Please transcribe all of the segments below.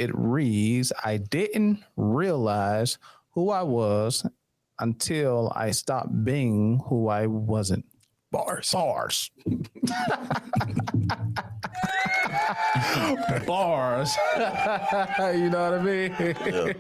It reads, I didn't realize who I was until I stopped being who I wasn't. Bars. Bars. Bars. You know what I mean? Yeah.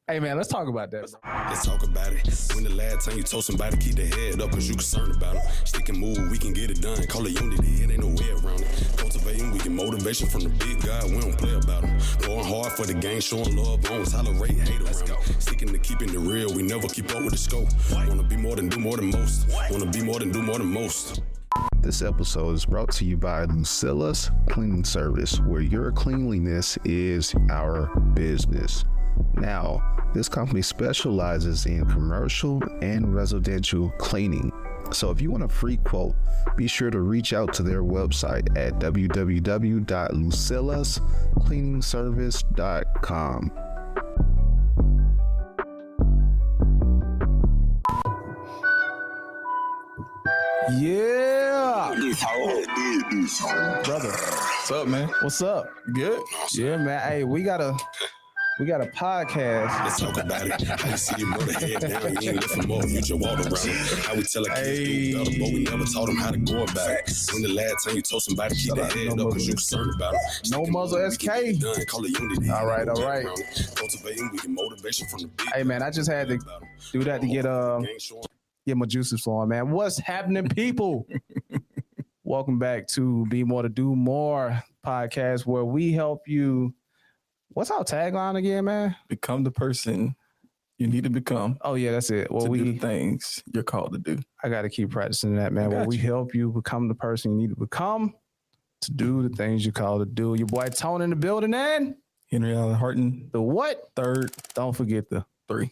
Hey, man, let's talk about that. Let's talk about it. When the last time you told somebody to keep their head up because you concerned about them. Stick and move, we can get it done. Call it unity, it ain't no way around it. Cultivating, we get motivation from the big guy. We don't play about them. Going hard for the game, showing love, don't tolerate hate around it. Sticking to keeping it real, we never keep up with the scope. Wanna be more than do more than most. Wanna be more than do more than most. This episode is brought to you by Lucilla's Cleaning Service, where your cleanliness is our business. Now, this company specializes in commercial and residential cleaning. So if you want a free quote, be sure to reach out to their website at www.lucillascleaningservice.com. Yeah. Brother. What's up, man? What's up? Good? Yeah, man. Hey, we got a podcast. Let's talk about it. How you see your mother head down, you ain't lifting more, you just walk around it. How we tell our kids do better, but we never taught them how to go about it. When the last time you told somebody to keep their head up because you concerned about them. No muzzle SK. Done, call it unity. All right. Cultivating, we get motivation from the big. Hey, man, I just had to do that to get my juices flowing, man. What's happening, people? Welcome back to Be More to Do More podcast, where we help you. What's our tagline again, man? Become the person you need to become. Oh, yeah, that's it. Well, do the things you're called to do. I got to keep practicing that, man. Well, we help you become the person you need to become to do the things you're called to do. Your boy Tone in the building, and Henry Allen Harton. The what? Third. Don't forget the 3.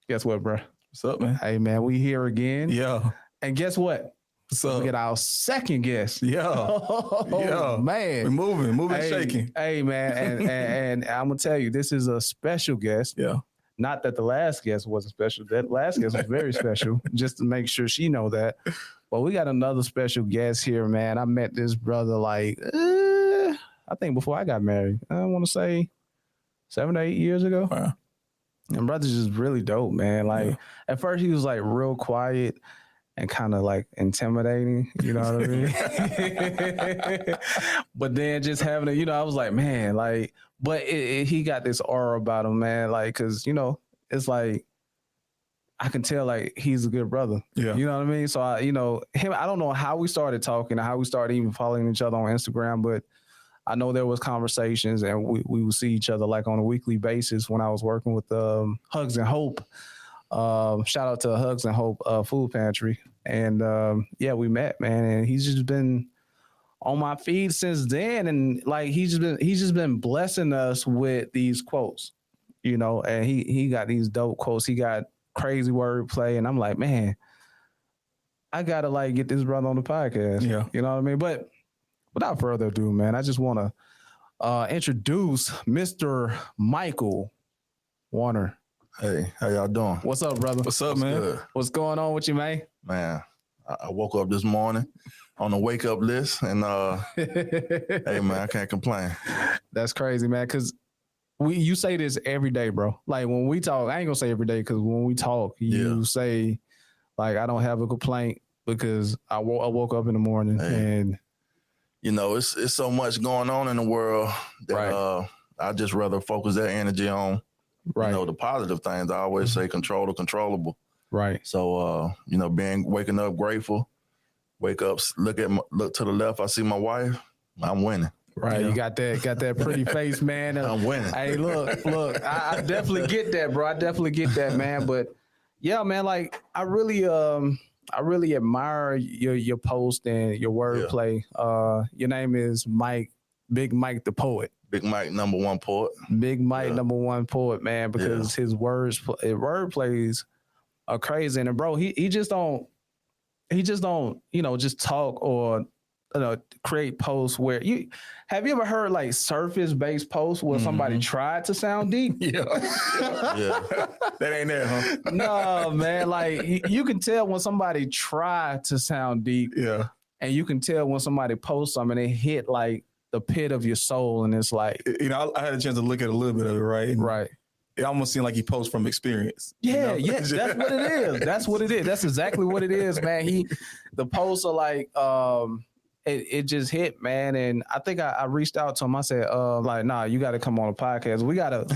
Guess what, bro? What's up, man? Hey, man, we here again. Yeah. And guess what? What's up? We get our second guest. Yeah. Oh, man. We're moving, shaking. Hey, man. And I'm going to tell you, this is a special guest. Yeah. Not that the last guest wasn't special. That last guest was very special, just to make sure she know that. But we got another special guest here, man. I met this brother I think before I got married. I want to say 7 to 8 years ago. Wow. And brother's just really dope, man. At first he was real quiet and kind of intimidating, you know what I mean? But then just having it, I was like, man, but he got this aura about him, man. Cause it's I can tell he's a good brother. Yeah. You know what I mean? So I don't know how we started talking or how we started even following each other on Instagram, but I know there was conversations and we would see each other on a weekly basis when I was working with Hugs and Hope. Shout out to Hugs and Hope Food Pantry. And we met, man, and he's just been on my feed since then. And he's just been blessing us with these quotes, and he got these dope quotes. He got crazy wordplay. And I'm like, man, I gotta get this brother on the podcast. Yeah. You know what I mean? But without further ado, man, I just want to introduce Mr. Michael Warner. Hey, how y'all doing? What's up, brother? What's up, man? Good? What's going on with you, man? Man, I woke up this morning on the wake up list and hey, man, I can't complain. That's crazy, man, because you say this every day, bro. When we talk, I ain't gonna say every day because when we talk, you say, I don't have a complaint because I woke up in the morning and... it's so much going on in the world that I just rather focus that energy on the positive things. I always say control the controllable. Right. So waking up grateful, wake up, look to the left, I see my wife, I'm winning. Right. You got that pretty face, man. I'm winning. Hey, look, I definitely get that, bro. I definitely get that, man. But yeah, man, I really admire your post and your wordplay. Your name is Big Mike the Poet. Big Mike, number one poet. Big Mike, number one poet, man, because his wordplays are crazy. And bro, he just don't, just talk or create posts where have you ever heard surface based posts where somebody tried to sound deep? Yeah. That ain't there, huh? No, man. You can tell when somebody tried to sound deep. Yeah. And you can tell when somebody posts something and it hit the pit of your soul, and it's like, You know, I had a chance to look at a little bit of it, right? And right. it almost seemed like he posts from experience. Yeah, you know? yeah, that's what it is. That's what it is. That's exactly what it is, man. The posts are like, it just hit, man. And I think I reached out to him. I said, like, nah, you got to come on a podcast. We gotta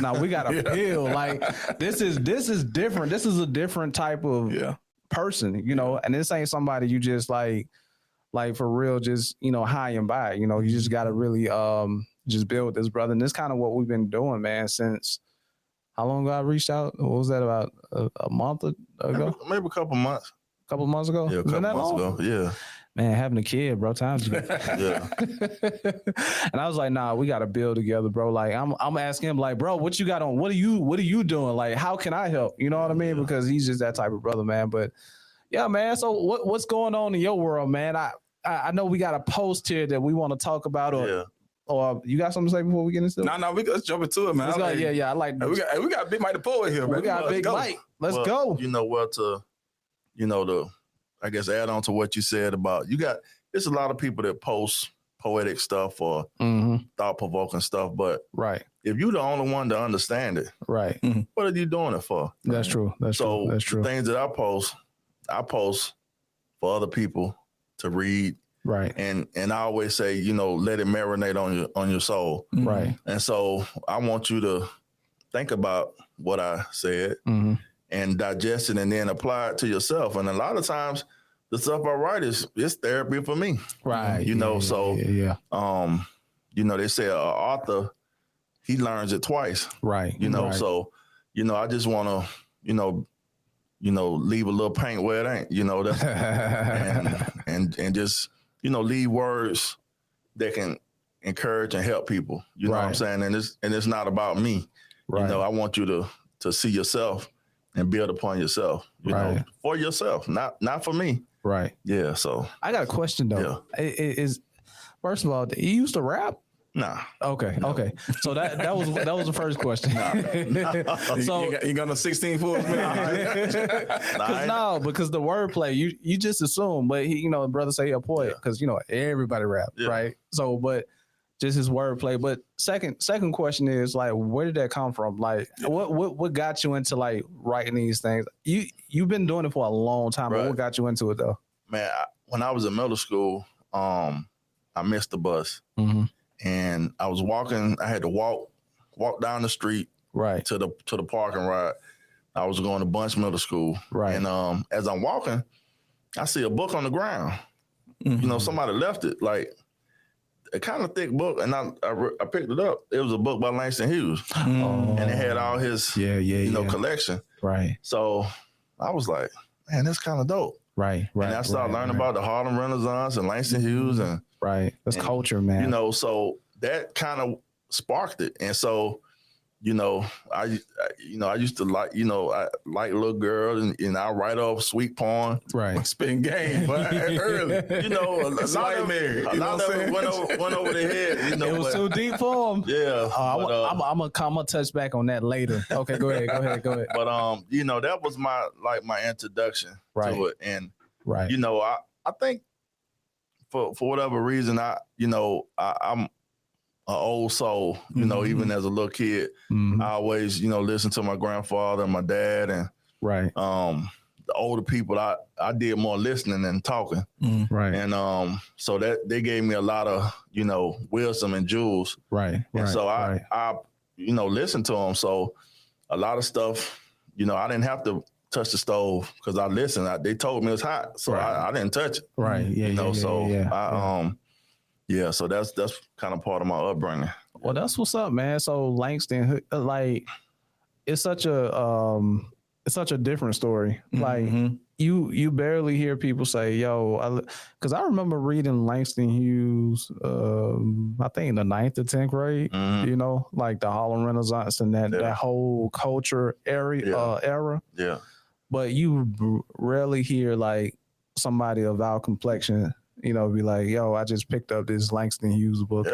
build. Like, this is different. This is a different type of person, you know. And this ain't somebody you just like for real, just, you know, high and by. You know, you just got to really just build this, brother. And this kind of what we've been doing, man, since. How long ago I reached out? What was that, about a month ago? Maybe a couple months. A couple months ago? Yeah, a couple months ago. Yeah. Man, having a kid, bro, times. Yeah. And I was like, nah, we got to build together, bro. Like, I'm asking him, like, bro, what you got on? What are you doing? Like, how can I help? You know what I mean? Yeah. Because he's just that type of brother, man. But yeah, man. So what's going on in your world, man? I know we got a post here that we want to talk about. Or you got something to say before we get into it? No, let's jump into it, man. I like. We got Big Mike the Poet here, man. We got Big Mike. Let's go. You know what? I guess add on to what you said about there's a lot of people that post poetic stuff or thought provoking stuff, but if you're the only one to understand it, what are you doing it for? That's true. That's true. The things that I post for other people to read. Right. And I always say, you know, let it marinate on your soul. Right. And so I want you to think about what I said and digest it and then apply it to yourself. And a lot of times the stuff I write it's therapy for me. Right. You know, you know, they say an author, he learns it twice. Right. You know, so, you know, I just want to, you know, leave a little paint where it ain't, you know, that's and just, you know, leave words that can encourage and help people. You know what I'm saying? And it's not about me. Right. You know, I want you to see yourself and build upon yourself, you know, for yourself, not for me. Right. Yeah. So I got a question though. Yeah. First of all, you used to rap? Nah. Okay. No. Okay. So that was the first question. So you got no 16 for us, man? Because the wordplay, you just assume, but he, you know, brother say a poet because you know everybody rap, right? So, but just his wordplay. But second question is like, where did that come from? Like, what got you into like writing these things? You've been doing it for a long time, but what got you into it though? Man, when I was in middle school, I missed the bus. And I was walking. I had to walk down the street to the parking lot. I was going to Bunch Middle School. Right. And as I'm walking, I see a book on the ground. You know, somebody left it, like a kind of thick book, and I picked it up. It was a book by Langston Hughes, and it had all his collection. Right. So I was like, man, that's kind of dope. Right. And I started learning about the Harlem Renaissance and Langston Hughes and. That's culture, man. You know, so that kind of sparked it. And so, you know, I used to like, you know, I like little girls and I write off sweet porn. Right. Spin game early. You know, a lot of it went over their head. You know, it was too deep for them. Yeah. I'm gonna touch back on that later. Okay, go ahead. But you know, that was my introduction to it. And you know, I think for whatever reason, I'm an old soul, you know, even as a little kid, I always, you know, listened to my grandfather and my dad and the older people. I did more listening than talking. Right. And so that they gave me a lot of, you know, wisdom and jewels. Right. And so I you know, listened to them. So a lot of stuff, you know, I didn't have to touch the stove because I listened. They told me it was hot, so I didn't touch it. Right. Yeah. You know. So that's kind of part of my upbringing. Well, that's what's up, man. So Langston, like, it's such a different story. Like you barely hear people say, "Yo," because I remember reading Langston Hughes. I think in the 9th or 10th grade. You know, like the Harlem Renaissance and that whole culture era. Yeah. But you rarely hear like somebody of our complexion, you know, be like, yo, I just picked up this Langston Hughes book.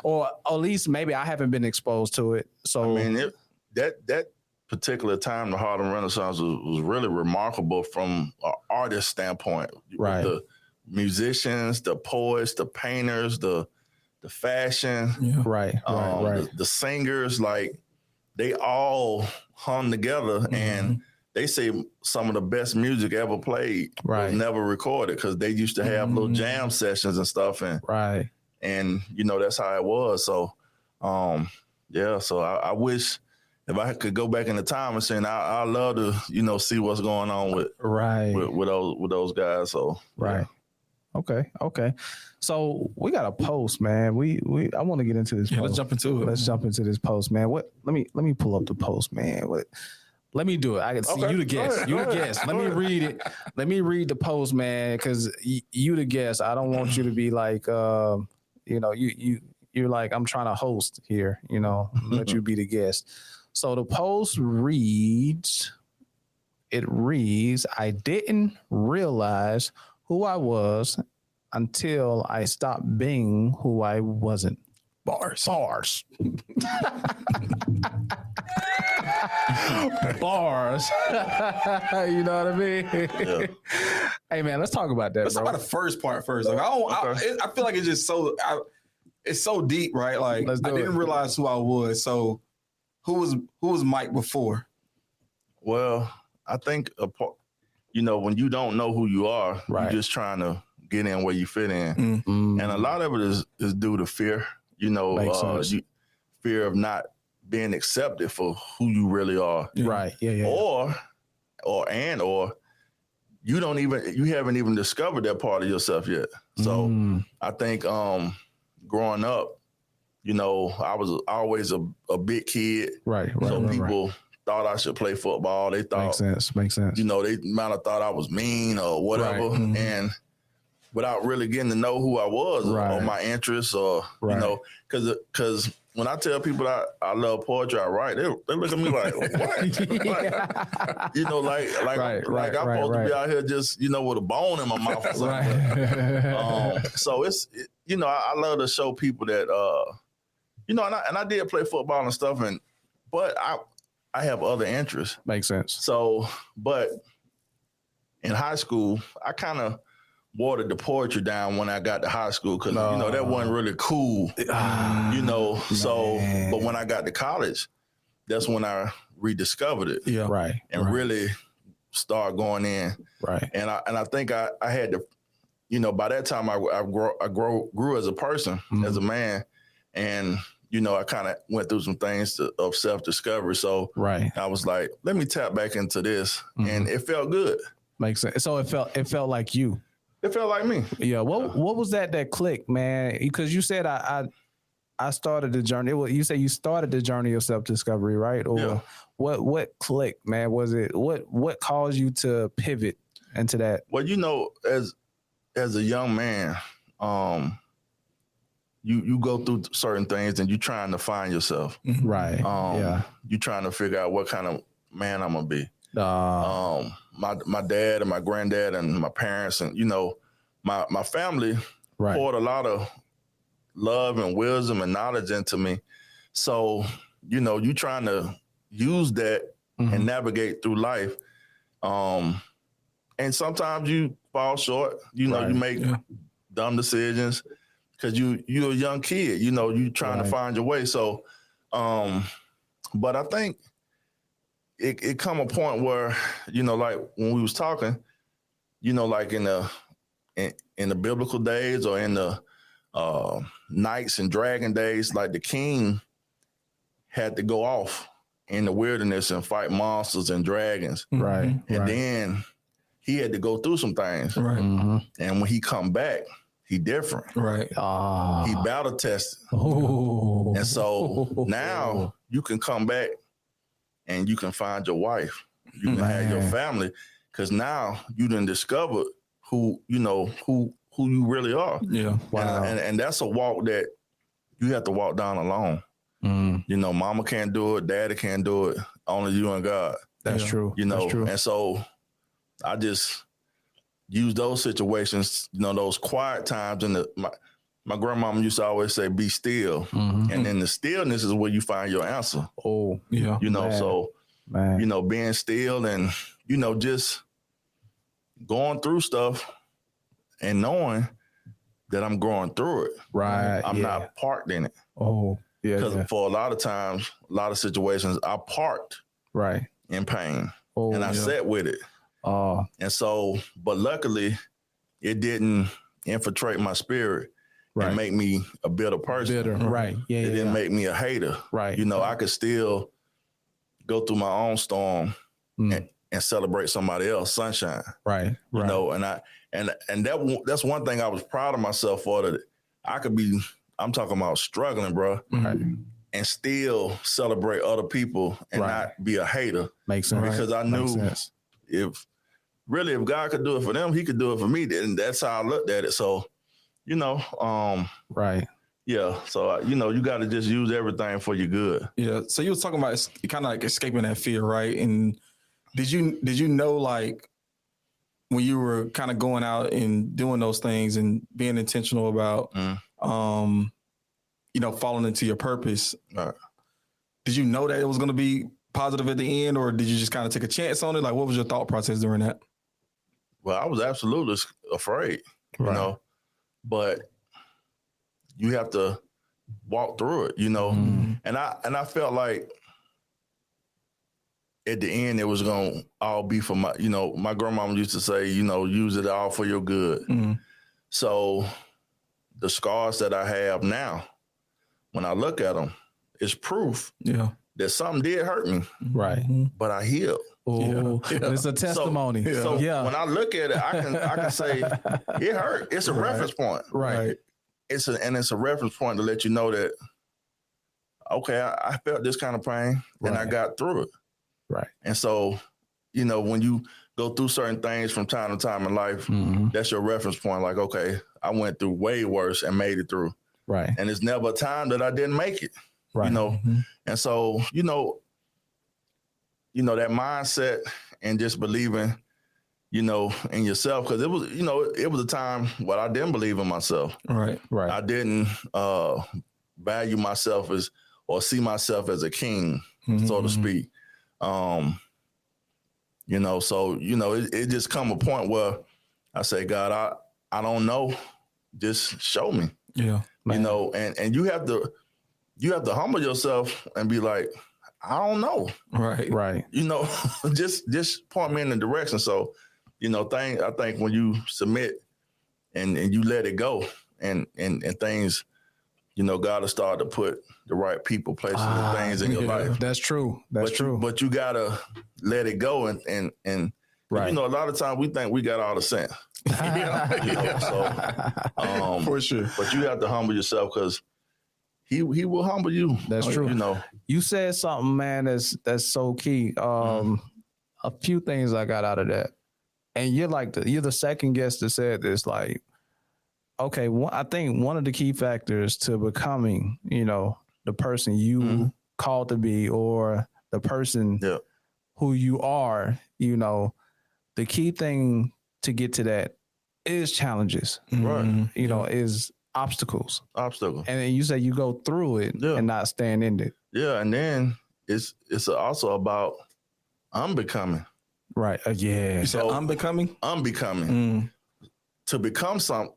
Or at least maybe I haven't been exposed to it. So I mean, that particular time, the Harlem Renaissance was really remarkable from an artist standpoint. Right. The musicians, the poets, the painters, the the fashion, right, the singers, like they all hung together, and they say some of the best music ever played was never recorded because they used to have little jam sessions and stuff, and and you know that's how it was. So, so I wish. If I could go back in the time machine, I love to, you know, see what's going on with those guys. So Okay. So we got a post, man. I want to get into this. Yeah, post. let's jump into it. Let's jump into this post, man. Let me pull up the post, man. Let me do it. I can see you the guest. You the guest. Let me read it. Let me read the post, man, because you the guest. I don't want you to be like, you know, you're like, I'm trying to host here. You know, let you be the guest. So the post reads, I didn't realize who I was until I stopped being who I wasn't. Bars. Bars. You know what I mean? Yeah. Hey, man, let's talk about that, Let's bro. talk about the first part first. Like, I feel like it's just it's so deep, right? Like, I didn't realize who I was. So who was Mike before? Well, I think, you know, when you don't know who you are, you're just trying to get in where you fit in. Mm-hmm. And a lot of it is due to fear, you know, fear of not being accepted for who you really are. Right. Yeah. Or you haven't even discovered that part of yourself yet. So I think growing up, you know, I was always a big kid. Right. So people thought I should play football. They thought makes sense. You know, they might have thought I was mean or whatever. Right. And without really getting to know who I was or my interests or, you know, because when I tell people I love poetry, I write, they look at me like, what? Like, you know, like I'm supposed to be out here just, you know, with a bone in my mouth or something. So you know, I love to show people that, you know, and I did play football and stuff, but I have other interests. Makes sense. So, but in high school, I kind of watered the poetry down when I got to high school because, you know, that wasn't really cool, you know. So, but when I got to college, that's when I rediscovered it. Yeah. Right. And really start going in. Right. And I think I had to, you know, by that time I grew as a person, as a man. And, you know, I kind of went through some things of self-discovery. So I was like, let me tap back into this. And it felt good. Makes sense. So it felt like you. It felt like me. Yeah. What was that clicked, man? Because you said I started the journey. You say you started the journey of self-discovery, right? Or what clicked, man? Was it what caused you to pivot into that? Well, you know, as a young man, you go through certain things and you're trying to find yourself. Right. You're trying to figure out what kind of man I'm gonna be. My dad and my granddad and my parents and, you know, my family poured a lot of love and wisdom and knowledge into me. So, you know, you trying to use that and navigate through life. And sometimes you fall short, you know, you make dumb decisions because you're a young kid, you know, you trying to find your way. So, but I think it come a point where, you know, like when we was talking, you know, like in the biblical days or in the knights and dragon days, like the king had to go off in the wilderness and fight monsters and dragons. Right. And then he had to go through some things. Right. And when he come back, he different. Right. He battle tested. Oh. And so now you can come back and you can find your wife. You can have your family. Because now you done discovered who you really are. Yeah. Wow. And that's a walk that you have to walk down alone. You know, mama can't do it, daddy can't do it, only you and God. That's true. You know, that's true. And so I just use those situations, you know, those quiet times. And my grandmama used to always say, be still. And then the stillness is where you find your answer. Oh, yeah. You know, you know, being still and, you know, just going through stuff and knowing that I'm going through it. Right. I'm not parked in it. Oh, yeah. Because for a lot of times, a lot of situations, I parked in pain. And I sat with it. And so, but luckily, it didn't infiltrate my spirit and make me a bitter person. Right. Yeah. It didn't make me a hater. Right. You know, I could still go through my own storm and celebrate somebody else's sunshine. Right. You know, and that's one thing I was proud of myself for, that I could be, I'm talking about struggling, bro. Right. And still celebrate other people and not be a hater. Makes sense. Because I knew if God could do it for them, he could do it for me. And that's how I looked at it. So, you know, yeah. So, you know, you got to just use everything for your good. Yeah. So you was talking about kind of like escaping that fear, right? And did you know, like, when you were kind of going out and doing those things and being intentional about, you know, falling into your purpose, did you know that it was going to be positive at the end, or did you just kind of take a chance on it? Like, what was your thought process during that? Well, I was absolutely afraid, you know, but you have to walk through it, you know, and I felt like at the end, it was going to all be for my, you know, my grandmama used to say, you know, use it all for your good. So the scars that I have now, when I look at them, it's proof that something did hurt me. Right. But I healed. Oh, it's a testimony. So when I look at it, I can say it hurt. It's a reference point. Right. It's a reference point to let you know that, okay, I felt this kind of pain and I got through it. Right. And so, you know, when you go through certain things from time to time in life, that's your reference point. Like, okay, I went through way worse and made it through. Right. And it's never a time that I didn't make it. Right. You know, and so, you know, that mindset and just believing, you know, in yourself, because it was, you know, it was a time where I didn't believe in myself. Right. Right. I didn't value myself as, or see myself as a king, so to speak. You know, so, you know, it just come a point where I say, God, I don't know. Just show me. Yeah. Man. You know, and you have to humble yourself and be like, I don't know. Right. Right. You know, just point me in the direction. So, you know, I think when you submit and you let it go and things, you know, God will start to put the right people, places, and things in your life. That's true. That's true. But you gotta let it go and right. You know, a lot of times we think we got all the sense. So for sure. But you have to humble yourself, because he will humble you. That's true. You know, you said something, man, that's so key. A few things I got out of that, and you're the second guest that said this. Like, okay, I think one of the key factors to becoming, you know, the person you called to be, or the person who you are, you know, the key thing to get to that is challenges, right? You know, is obstacles. And then you say you go through it and not stand in it. Yeah, and then it's also about unbecoming. Right. You said unbecoming? Unbecoming. To become something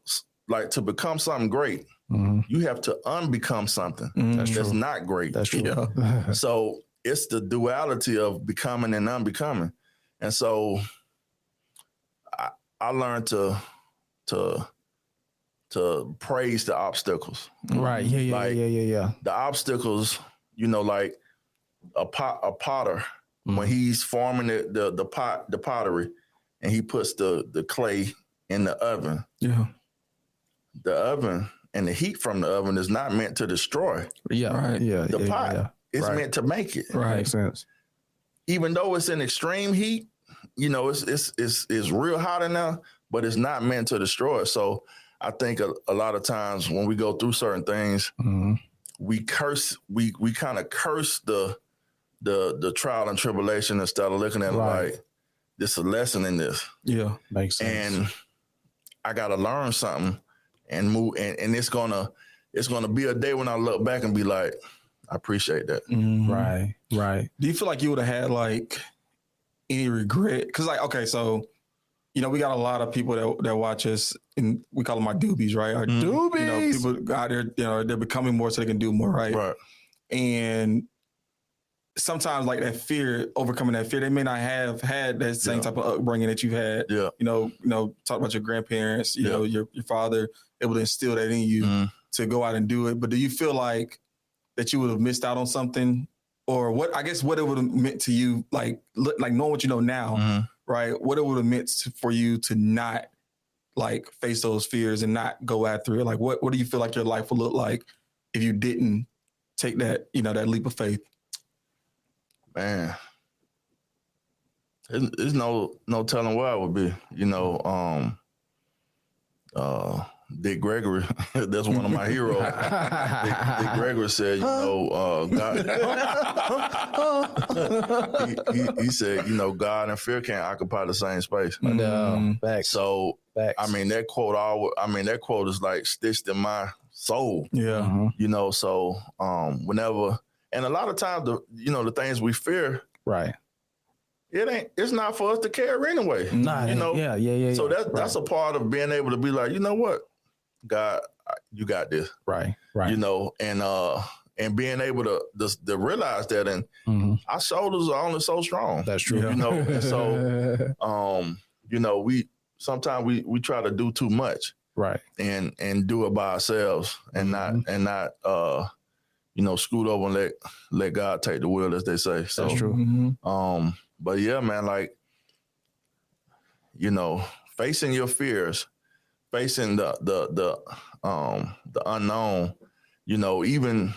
great, you have to unbecome something that's not great. That's true. Yeah. So it's the duality of becoming and unbecoming. And so I learned to praise the obstacles. Right. Yeah. The obstacles, you know, like a potter, when he's forming the pottery and he puts the clay in the oven. Yeah. The oven and the heat from the oven is not meant to destroy. Yeah. Right. Yeah. The pot is meant to make it. Right. Makes sense. Even though it's in extreme heat, you know, it's real hot in there, but it's not meant to destroy it. So I think a lot of times when we go through certain things, we kind of curse the trial and tribulation instead of looking at it like, this is a lesson in this. Yeah. Makes sense. And I got to learn something and move. And it's gonna be a day when I look back and be like, I appreciate that. Right. Do you feel like you would have had like any regret? Because like, okay, so you know, we got a lot of people that watch us, and we call them our doobies, right? Our doobies. You know, people out there, you know, they're becoming more so they can do more, right? Right. And sometimes, like that fear, overcoming that fear, they may not have had that same type of upbringing that you've had. Yeah. You know, talk about your grandparents. You know, your father able to instill that in you to go out and do it. But do you feel like that you would have missed out on something, or what? I guess what it would have meant to you, like knowing what you know now. Right, what it would have meant for you to not like face those fears and not go after it. Like, what do you feel like your life would look like if you didn't take that, you know, that leap of faith? Man, there's no telling where I would be. You know, Dick Gregory, that's one of my heroes. Dick Gregory said, you know, God, he said, you know, God and fear can't occupy the same space. So, I mean, that quote is like stitched in my soul. Yeah. You know, so whenever, and a lot of times, the things we fear, right, it's not for us to carry anyway. Nah, you know? Yeah. So that's a part of being able to be like, you know what, God, you got this. Right. You know, and being able to realize that, and our shoulders are only so strong. That's true. You know, and so you know, we sometimes we try to do too much. Right. And do it by ourselves and not you know, scoot over and let God take the wheel, as they say. So, that's true. But yeah, man, like, you know, facing your fears, facing the unknown, you know, even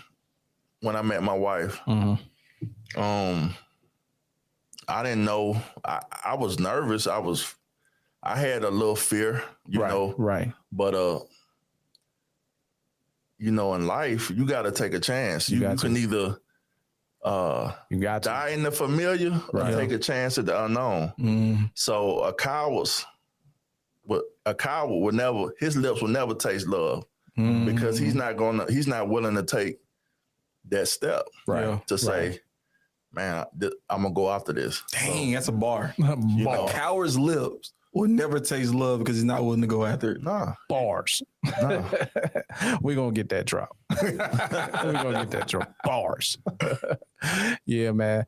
when I met my wife, I didn't know, I was nervous. I had a little fear, you know. Right. But you know, in life, you got to take a chance. You can either die in the familiar or take a chance at the unknown. So a coward would never, his lips will never taste love because he's not willing to take that step to say, man, I'm gonna go after this. Dang, that's a bar. A coward's lips will never taste love because he's not willing to go after it. Nah. Bars. Nah. We're going to get that drop. We're going to get that drop. Bars. Yeah, man.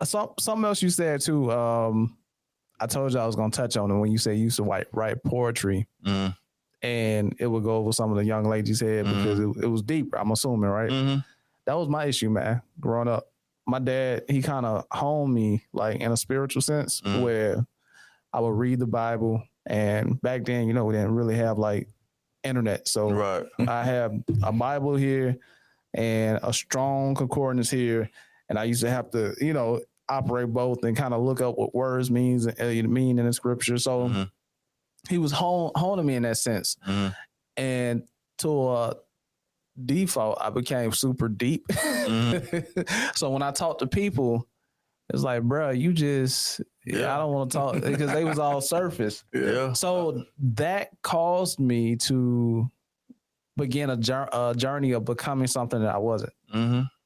Something else you said too. I told you I was going to touch on it when you said you used to write poetry. And it would go over some of the young ladies' head because it was deep, I'm assuming, right? That was my issue, man, growing up. My dad, he kind of honed me like in a spiritual sense where I would read the Bible, and back then, you know, we didn't really have like internet. So I have a Bible here and a strong concordance here. And I used to have to, you know, operate both and kind of look up what words mean in the scripture. So he was honing me in that sense. And to a default, I became super deep. So when I talk to people, it's like, bro, you just, I don't want to talk because they was all surface. So that caused me to begin a journey of becoming something that I wasn't.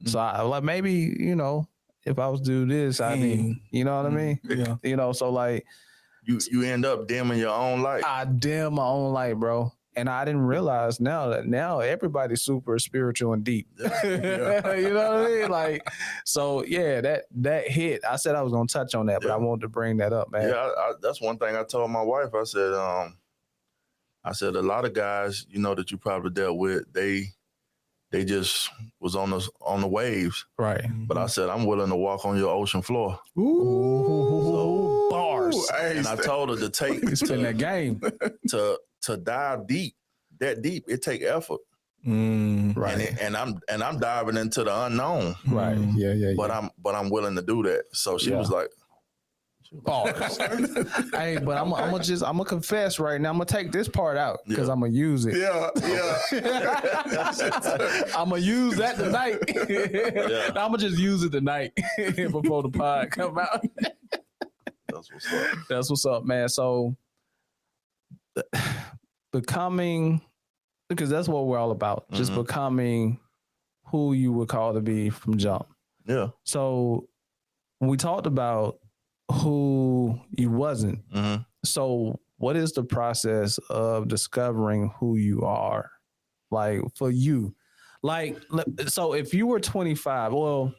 So I like, maybe, you know, if I was to do this, I mean, you know what I mean? You know, so like. You end up dimming your own light. I dim my own light, bro. And I didn't realize now everybody's super spiritual and deep. You know what I mean? Like, so yeah, that hit. I said I was gonna touch on that, but I wanted to bring that up, man. Yeah, that's one thing I told my wife. I said a lot of guys, you know, that you probably dealt with, they just was on the waves. Right. But I said, I'm willing to walk on your ocean floor. Ooh, bars. And I told her to take in that game. To dive deep, that deep, it take effort. Right. And I'm diving into the unknown. Right. Yeah. But I'm willing to do that. So she was like, bars. Hey, but I'm gonna confess right now. I'm gonna take this part out because I'm gonna use it. I'm gonna use that tonight. I'm gonna just use it tonight before the pod come out. That's what's up, man. So becoming, because that's what we're all about, just becoming who you were called to be from jump. Yeah. So when we talked about who you wasn't. Mm-hmm. So what is the process of discovering who you are? Like for you, like, so if you were 25, well,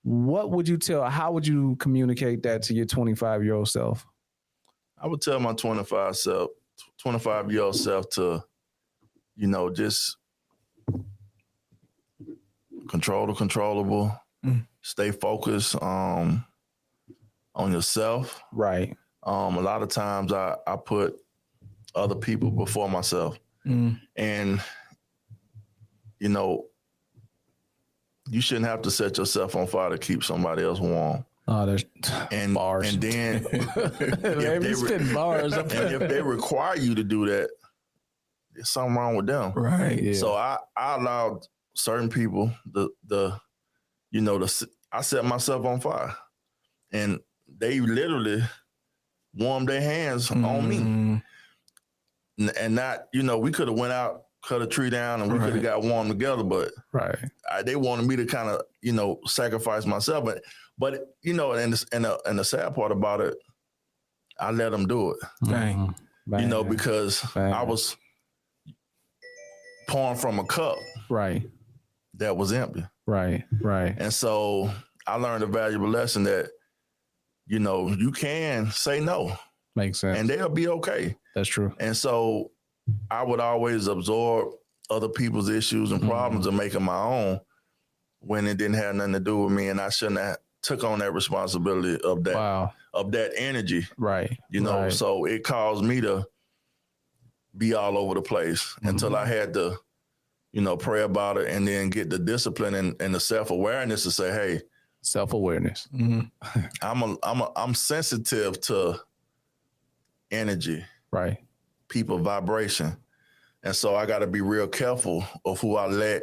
what would you how would you communicate that to your 25-year-old self? I would tell my 25-year-old self to, just control the controllable, stay focused on yourself. Right. A lot of times I put other people before myself. And, you shouldn't have to set yourself on fire to keep somebody else warm. Oh, there's bars. And then bars. And if they require you to do that, there's something wrong with them. Right. Yeah. So I allowed certain people I set myself on fire. And they literally warmed their hands on me. And not, we could have went out, cut a tree down, and we could have got warm together, but they wanted me to kind of, sacrifice myself. But and the sad part about it, I let them do it. Dang. Because I was pouring from a cup that was empty. Right. And so I learned a valuable lesson that, you can say no. Makes sense. And they'll be okay. That's true. And so I would always absorb other people's issues and problems and make them my own when it didn't have nothing to do with me. And I shouldn't have took on that responsibility of that, of that energy. Right. So it caused me to be all over the place until I had to, pray about it and then get the discipline and the self-awareness to say, hey, self-awareness. I'm sensitive to energy. Right. People vibration. And so I got to be real careful of who I let,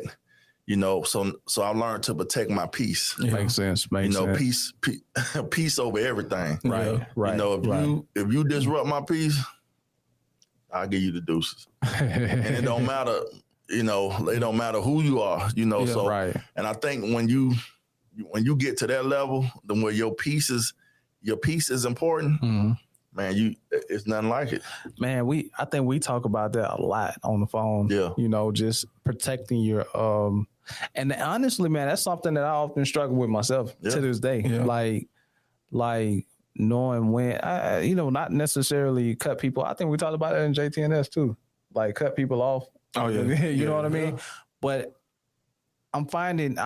so I learned to protect my peace. Yeah. Makes sense. Peace over everything. Right. If you disrupt my peace, I'll give you the deuces. And it don't matter, it don't matter who you are, and I think when you get to that level, then where your peace is important, man, it's nothing like it. Man, I think we talk about that a lot on the phone. Yeah. Just protecting your and honestly, man, that's something that I often struggle with myself to this day. Yeah. Like knowing when not necessarily cut people. I think we talked about it in JTNS too. Like cut people off. Oh yeah. You know what I mean? But I'm finding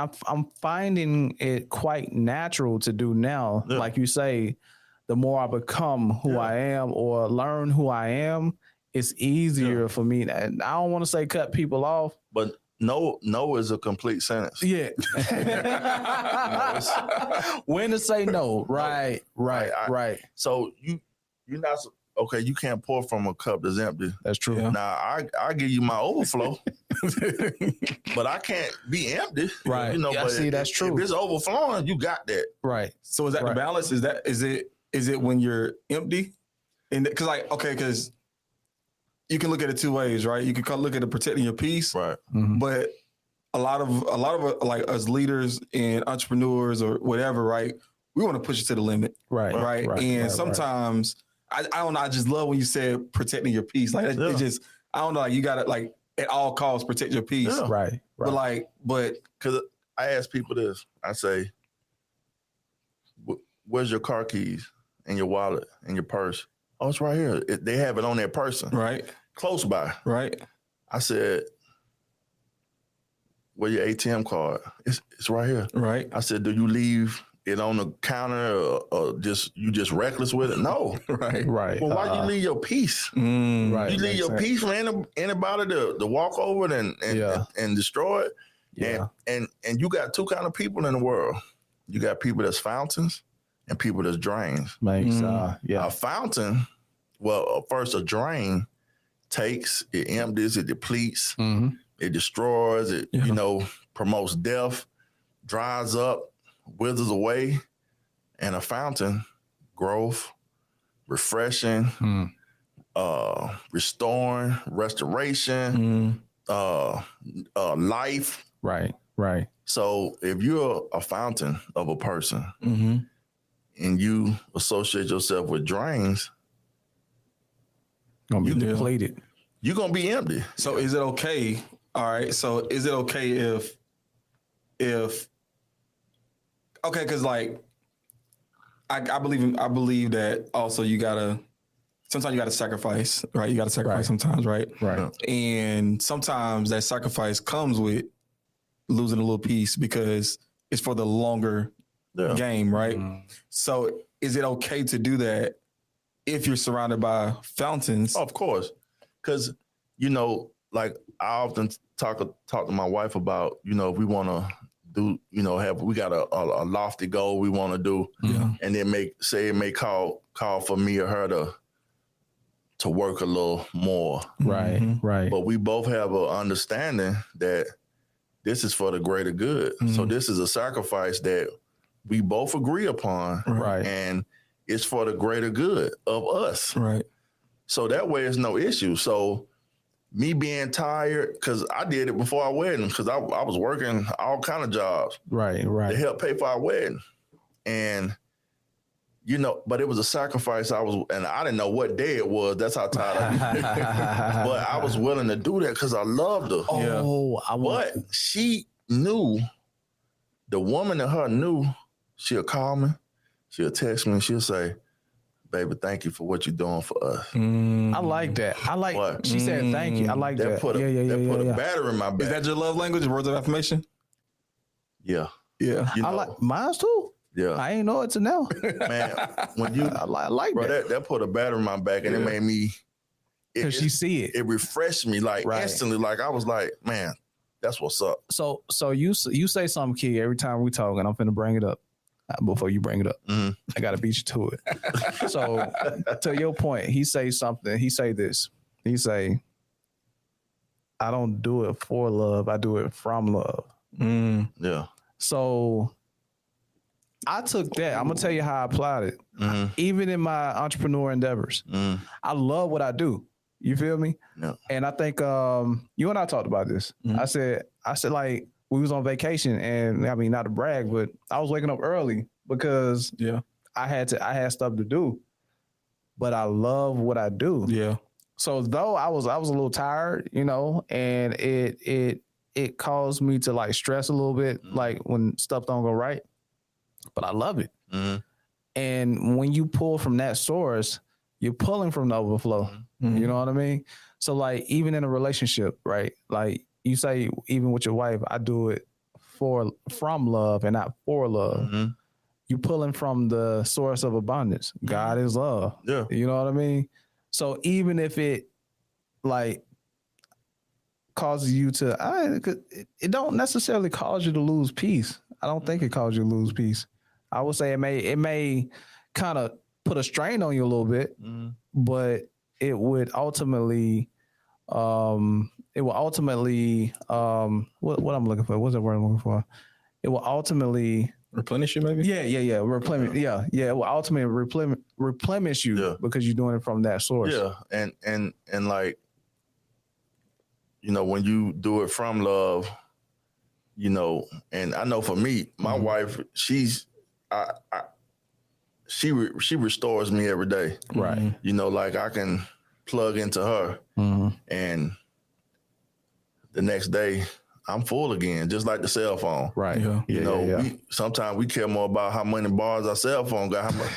it quite natural to do now. Yeah. Like you say, the more I become who I am or learn who I am, it's easier for me. And I don't want to say cut people off, but no is a complete sentence. Yeah. When to say no. Right. So you're not okay. You can't pour from a cup that's empty. That's true. Yeah. Now I give you my overflow, but I can't be empty. Right. But see, that's true. If it's overflowing, you got that. Right. So is that the balance? Is it when you're empty? And because you can look at it two ways, right? You can look at it protecting your peace, right? But a lot of like us leaders and entrepreneurs or whatever, right? We want to push it to the limit, right? And sometimes I don't know. I just love when you said protecting your peace. Like it just I don't know. Like you gotta like at all costs protect your peace, right? But because I ask people this, I say, "Where's your car keys and your wallet and your purse?" Oh, it's right here. They have it on their person. Right. Close by. Right. I said, where your ATM card? It's right here. Right. I said, do you leave it on the counter or you just reckless with it? No. Right. Well, why you leave your piece? Right. You leave your piece for anybody to walk over it and destroy it. Yeah. And you got two kind of people in the world. You got people that's fountains and people that's drains. A fountain, first a drain takes, it empties, it depletes, it destroys, it promotes death, dries up, withers away, and a fountain, growth, refreshing, restoring, restoration, life. Right. So if you're a fountain of a person, and you associate yourself with drains, gonna be depleted. You're gonna be empty. So is it okay? All right. So is it okay if okay, because like I believe that also sometimes you gotta sacrifice, right? You gotta sacrifice sometimes, right? Right. And sometimes that sacrifice comes with losing a little piece because it's for the longer game, right? So is it okay to do that if you're surrounded by fountains? Of course. Because, like I often talk to my wife about, if we want to do, we got a lofty goal we want to do, and it may call for me or her to work a little more. Right, right. But we both have an understanding that this is for the greater good. So this is a sacrifice that we both agree upon. Right. And it's for the greater good of us. Right. So that way it's no issue. So me being tired, because I did it before our wedding, because I was working all kind of jobs. Right. To help pay for our wedding. And, but it was a sacrifice and I didn't know what day it was. That's how tired I was. But I was willing to do that because I loved her. But she knew, the woman in her knew, she'll call me, she'll text me, and she'll say, baby, thank you for what you're doing for us. I like that. She said thank you. I like that. That put a battery in my back. Is that your love language, words of affirmation? Yeah. Yeah. I like mine too. Yeah. I ain't know it till now. Man, when you I like bro, that. that put a battery in my back, and it made me Because she see it. It refreshed me instantly. Like I was like, man, that's what's up. So you say something, key, every time we talk, and I'm finna bring it up. Before you bring it up, I gotta beat you to it. So to your point, he say something. He say this. He say, "I don't do it for love. I do it from love." Yeah. So I took that. I'm gonna tell you how I applied it. Even in my entrepreneur endeavors, I love what I do. You feel me? Yeah. And I think you and I talked about this. I said like, we was on vacation, and I mean, not to brag, but I was waking up early because I had stuff to do, but I love what I do. Yeah. So though I was a little tired, and it caused me to like stress a little bit, like when stuff don't go right, but I love it. And when you pull from that source, you're pulling from the overflow. You know what I mean? So like, even in a relationship, right? Like, you say, even with your wife, I do it from love and not for love. You pulling from the source of abundance. God is love. Yeah. You know what I mean? So even if it like causes you to, it don't necessarily cause you to lose peace. I don't think it causes you to lose peace. I would say it may kind of put a strain on you a little bit, but it would ultimately, what I'm looking for? What's that word I'm looking for? It will ultimately replenish you, maybe? Yeah. Replenish. Yeah. It will ultimately replenish you because you're doing it from that source. Yeah. And like, when you do it from love, and I know for me, my wife, she restores me every day. Right. Like I can plug into her and the next day I'm full again, just like the cell phone. Right. Sometimes we care more about how many bars our cell phone got. How much,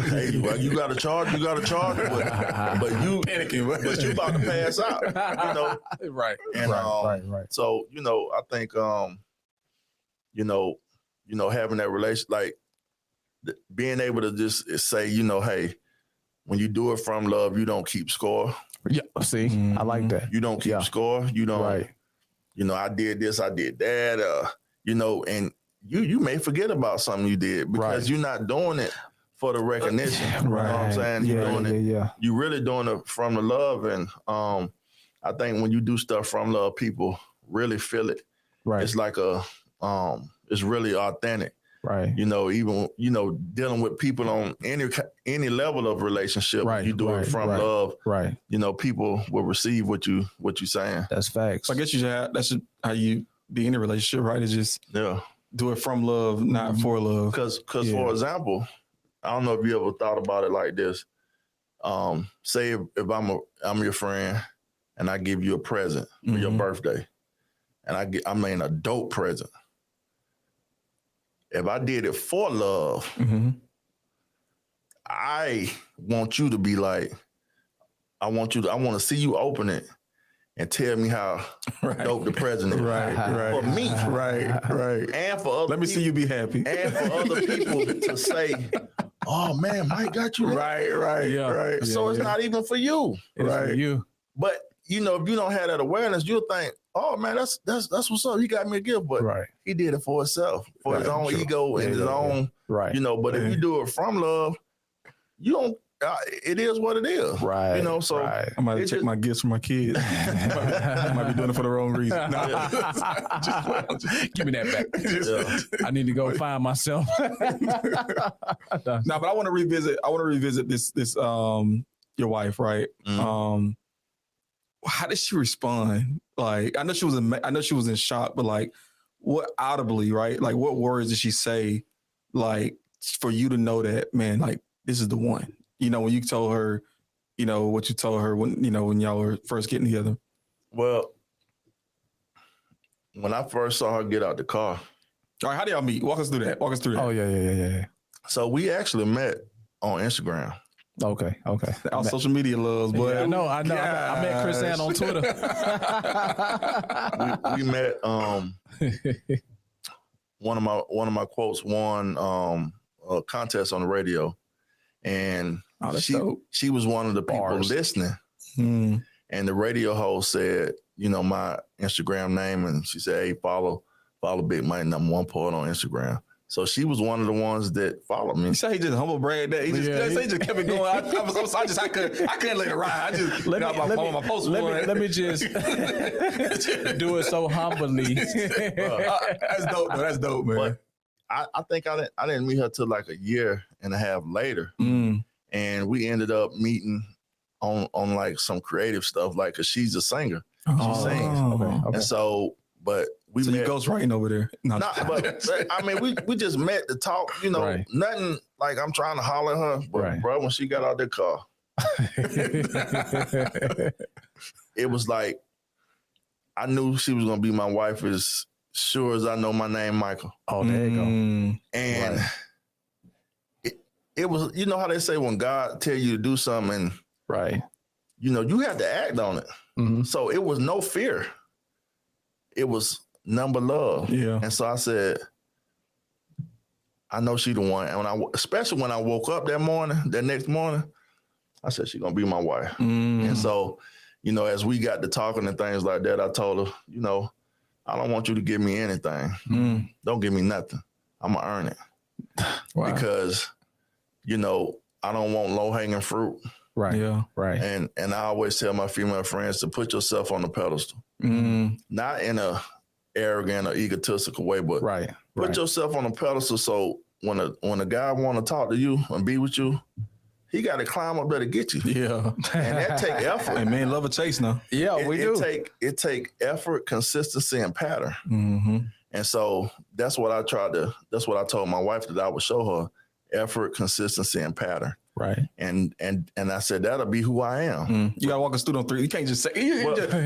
hey, you got to charge, but you panicking, but you about to pass out. Right. And right. So I think having that relation, like being able to just say, hey, when you do it from love, you don't keep score. Yeah. See, I like that. You don't keep score. You don't. Right. I did this, I did that. And you may forget about something you did because you're not doing it for the recognition. Right. You know what I'm saying? You're doing it. Yeah. You're really doing it from the love. And I think when you do stuff from love, people really feel it. Right. It's like it's really authentic. Right. Even dealing with people on any level of relationship, you do it from love. Right. People will receive what you're saying. That's facts. So I guess that's how you be in a relationship, right? It's just do it from love, not for love. Because for example, I don't know if you ever thought about it like this. Say if I'm your friend and I give you a present for your birthday, and I mean a dope present. If I did it for love, I want you to be like, I want to see you open it and tell me how dope the present is. Right. For me. Right. And for other Let me see you be happy. And for other people to say, oh man, Mike got you. Right. So it's not even for you. It's for you. But you know, if you don't have that awareness, you'll think, oh man, that's what's up. He got me a gift, but he did it for himself, for his own ego and his own. Right. You know, but if you do it from love, you don't. It is what it is. Right. You know, so I might check my gifts for my kids. I might be doing it for the wrong reason. No. Give me that back. I need to go find myself. No, but I want to revisit this your wife, right? How did she respond? Like, I know she was in shock, but like, what audibly, right? Like, what words did she say, like, for you to know that, man, like, this is the one? You know, when you told her, you know, what you told her when y'all were first getting together. Well, when I first saw her get out the car. All right, how did y'all meet? Walk us through that. Oh, yeah. So we actually met on Instagram. Okay. Our social media loves, boy. Yeah, I know. I met Chris Ann on Twitter. we met. One of my quotes won a contest on the radio, and she was one of the people listening. And the radio host said, you know, my Instagram name, and she said, "Hey, follow Big Mike #1 poet on Instagram." So she was one of the ones that followed me. You say he just humble brag that he just kept it going. I couldn't let it ride. I just let me just do it so humbly. That's dope, man. But I think I didn't meet her till like a year and a half later, and we ended up meeting on like some creative stuff, like, cause she's a singer, she sings, Okay. and so but. So you ghostwriting over there? No, but I mean, we just met to talk. You know, nothing like I'm trying to holler at her. But bro, when she got out the car, it was like I knew she was gonna be my wife as sure as I know my name, Michael. Oh, there you go. And it was, you know how they say when God tell you to do something, you know, you have to act on it. So it was no fear. It was number love. Yeah. And so I said, I know she the one. And especially when I woke up that next morning, I said, she gonna be my wife. And so, you know, as we got to talking and things like that, I told her, you know, I don't want you to give me anything. Don't give me nothing. I'm gonna earn it. Wow. Because, you know, I don't want low hanging fruit. Right. Yeah. Right. And I always tell my female friends to put yourself on the pedestal. Not in a arrogant or egotistical way, but put yourself on a pedestal. So when a guy want to talk to you and be with you, he got to climb up there to get you. Yeah, and that take effort. And man, love a chase now. Yeah, we do. It take effort, consistency, and pattern. And so that's what I told my wife that I would show her: effort, consistency, and pattern. Right. And I said, that'll be who I am. You gotta walk us through them three. You can't just say he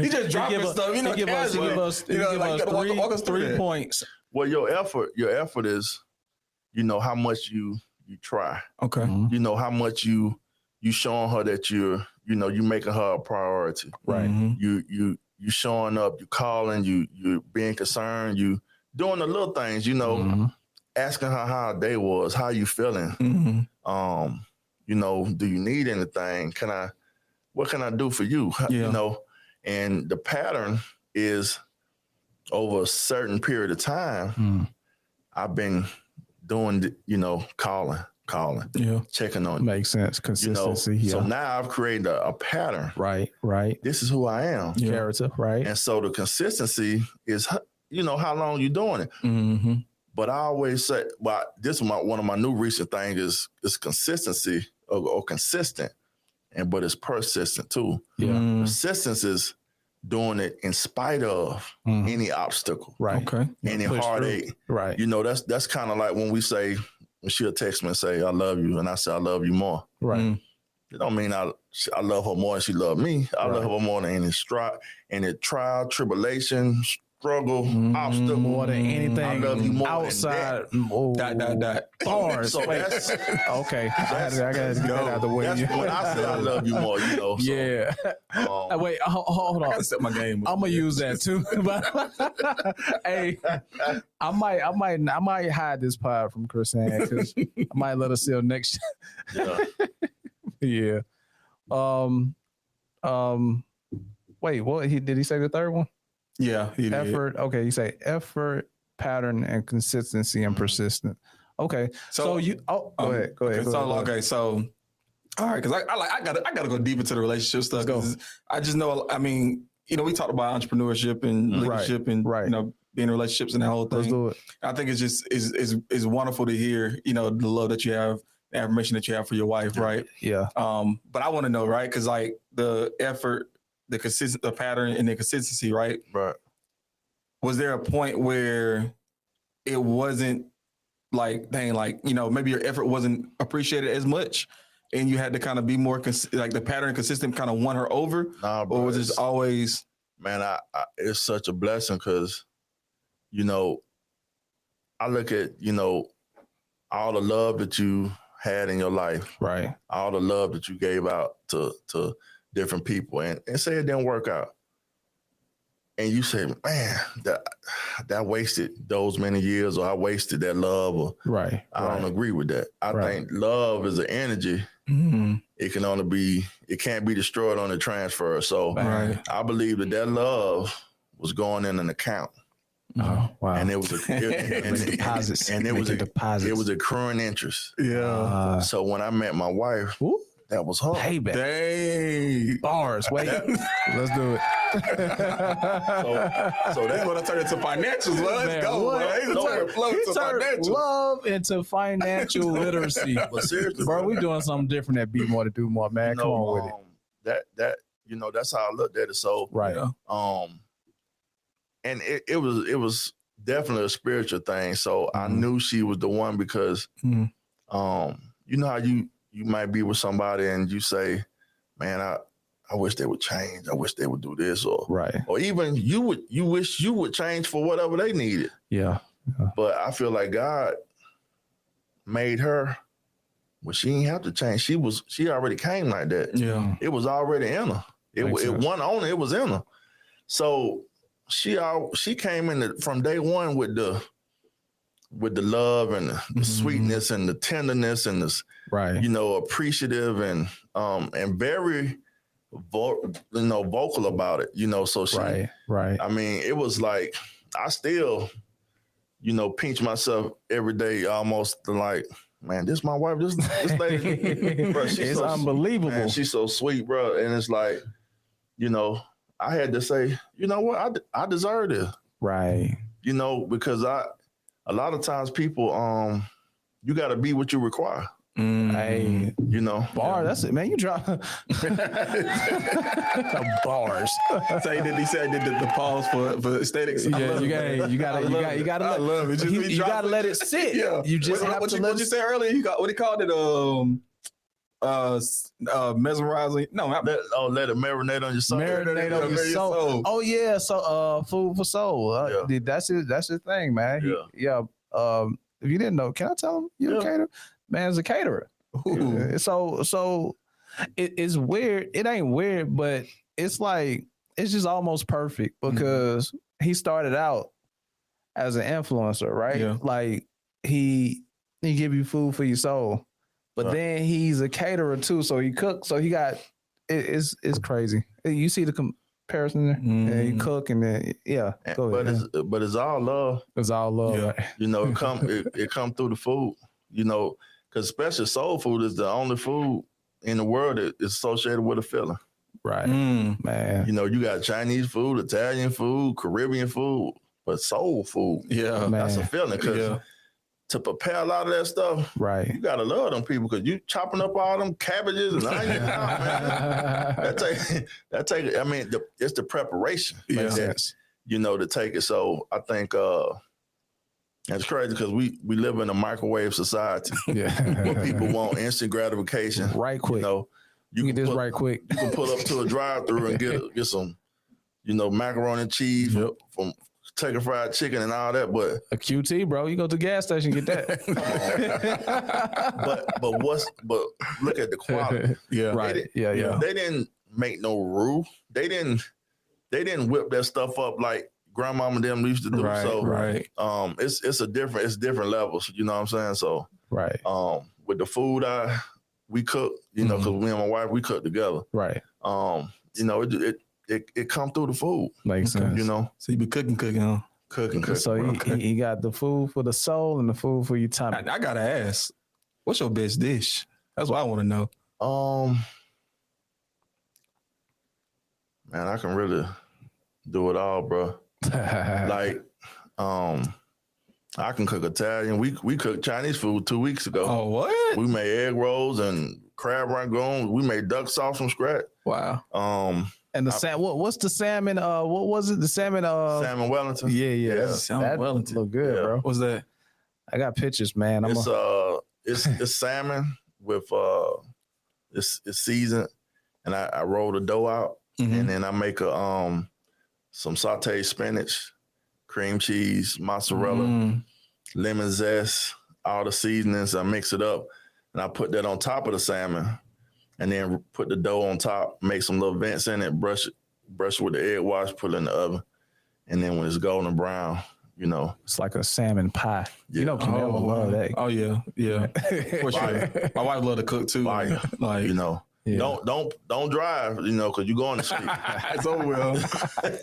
just dropping stuff. You know, give us walk us through 3 points. Well, your effort is, you know, how much you try. Okay. You know, how much you showing her that you making her a priority. Right. You showing up, you calling, you being concerned, you doing the little things, you know, asking her how her day was, how you feeling. You know, do you need anything? What can I do for you? Yeah. You know, and the pattern is over a certain period of time, I've been doing, you know, calling, checking on you. Makes sense. Consistency. You know? So now I've created a pattern. Right. This is who I am. Yeah. Character. Right. And so the consistency is, you know, how long you doing it. But I always say, well, this is one of my new recent things is consistency or consistent, but it's persistent too. Yeah. Persistence is doing it in spite of any obstacle, right? Okay, any heartache, right? You know, that's kind of like when she'll text me and say, "I love you," and I say, "I love you more." Right. It don't mean I love her more than she loved me. I love her more than any trial, tribulation, struggle, obstacle. More than anything. I love you more outside. Than Dot. Bars. So that's okay. I gotta get that out of the way. That's when I say I love you more, you know. So, yeah. Wait, hold on. I gotta set my game. I'm gonna use that too. But hey, I might hide this pod from Chris because I might let her see her next. Yeah. Wait, what? Did he say the third one? Yeah. Effort. Okay, you say effort, pattern, and consistency and persistent. Okay. So you. Oh, go ahead. So all right, because I gotta go deep into the relationship stuff. Because I just know. I mean, you know, we talked about entrepreneurship and leadership and you know, being in relationships and that whole thing. Let's do it. I think it's just is wonderful to hear, you know, the love that you have, the affirmation that you have for your wife, right? Yeah. But I want to know, right? Because like the effort, the pattern, and the consistency, right? Right. Was there a point where it wasn't like, dang, like, you know, maybe your effort wasn't appreciated as much, and you had to kind of be more like the pattern and consistent kind of won her over? Nah, bro, or was it always? Man, I it's such a blessing because, you know, I look at, you know, all the love that you had in your life, right? All the love that you gave out to different people, and say it didn't work out, and you say, man, that wasted those many years, or I wasted that love, or I don't agree with that. I think love is an energy. Mm-hmm. It can't be destroyed on the transfer. So I believe that love was going in an account. Oh wow! And it was deposits, and it was deposits. It was accruing interest. Yeah. So when I met my wife, that was her. Payback. Dang. Bars. Wait, let's do it. So that's what I turned into financials. Well, let's go. He turned love into financial literacy. But seriously, bro, we doing something different at Be More to Do More, man. Come on with it. That you know, that's how I looked at it. So and it was definitely a spiritual thing. So I knew she was the one because you know how you might be with somebody and you say, man, I wish they would change. I wish they would do this, or even you wish you would change for whatever they needed. Yeah. But I feel like God made her. Well, she didn't have to change. She already came like that. Yeah. It was already in her. It wasn't on her, it was in her. So she came in from day one with the love and the sweetness and the tenderness and this, you know, appreciative and very vocal about it, you know. So she, I mean, it was like I still, you know, pinch myself every day, almost like, man, this my wife, this lady, bro, she's so unbelievable. Man, she's so sweet, bro, and it's like, you know, I had to say, you know what, I deserve this, you know, because a lot of times people, you got to be what you require. Hey, you know, that's it, man. You drop bars. So he said the pause for aesthetics. Yeah, you gotta. I love it. You gotta let it sit. Yeah. You just have to let. What you said earlier? You got what he called it. Mesmerizing. No, let it marinate on your soul. Marinate on your soul. Oh yeah, so food for soul. That's his thing, man. If you didn't know, can I tell him you're a caterer? Man's a caterer. So it's weird. It ain't weird, but it's like it's just almost perfect because he started out as an influencer, right? Yeah. Like he give you food for your soul, but then he's a caterer too. So he cooks. So he got it's crazy. You see the comparison there? Yeah, he cook and then but it's all love. It's all love. Yeah. Right? You know, it come through the food. You know, because especially soul food is the only food in the world that is associated with a feeling. Right, man. You know, you got Chinese food, Italian food, Caribbean food, but soul food, that's a feeling. Because to prepare a lot of that stuff, right? You gotta love them people because you chopping up all them cabbages and onions out, man. That take. I mean, it's the preparation, Yes. You know, to take it. So I think it's crazy because we live in a microwave society. Where people want instant gratification, right quick. You know, you get this right quick. You can pull up to a drive-through and get some, you know, macaroni and cheese from Kentucky Fried Chicken and all that, but a QT, bro. You go to the gas station and get that. but look at the quality. Right. They didn't make no rule. They didn't whip that stuff up like grandmama and them used to do. It's different levels. You know what I'm saying? So with the food we cook, you know, because me and my wife we cook together. Right. You know, it come through the food. Makes sense. You know. So you be cooking, huh? Cooking. So he got the food for the soul and the food for your tummy. I gotta ask, what's your best dish? That's what I want to know. Man, I can really do it all, bro. Like, I can cook Italian. We cooked Chinese food 2 weeks ago. Oh, what? We made egg rolls and crab rangoon. We made duck sauce from scratch. Wow. And the what's the salmon? What was it? The salmon? Salmon Wellington. Yeah. Salmon Wellington look good, bro. What's that? I got pictures, man. It's salmon with it's seasoned, and I roll the dough out, and then I make some sauteed spinach, cream cheese, mozzarella, lemon zest, all the seasonings. I mix it up, and I put that on top of the salmon. And then put the dough on top, make some little vents in it, brush it with the egg wash, put it in the oven. And then when it's golden brown, you know. It's like a salmon pie. Yeah. You know, Canelo love that. Oh, yeah. For sure. My wife love to cook, too. Like, you know. Yeah. Don't drive, you know, because you're going to sleep. It's over with.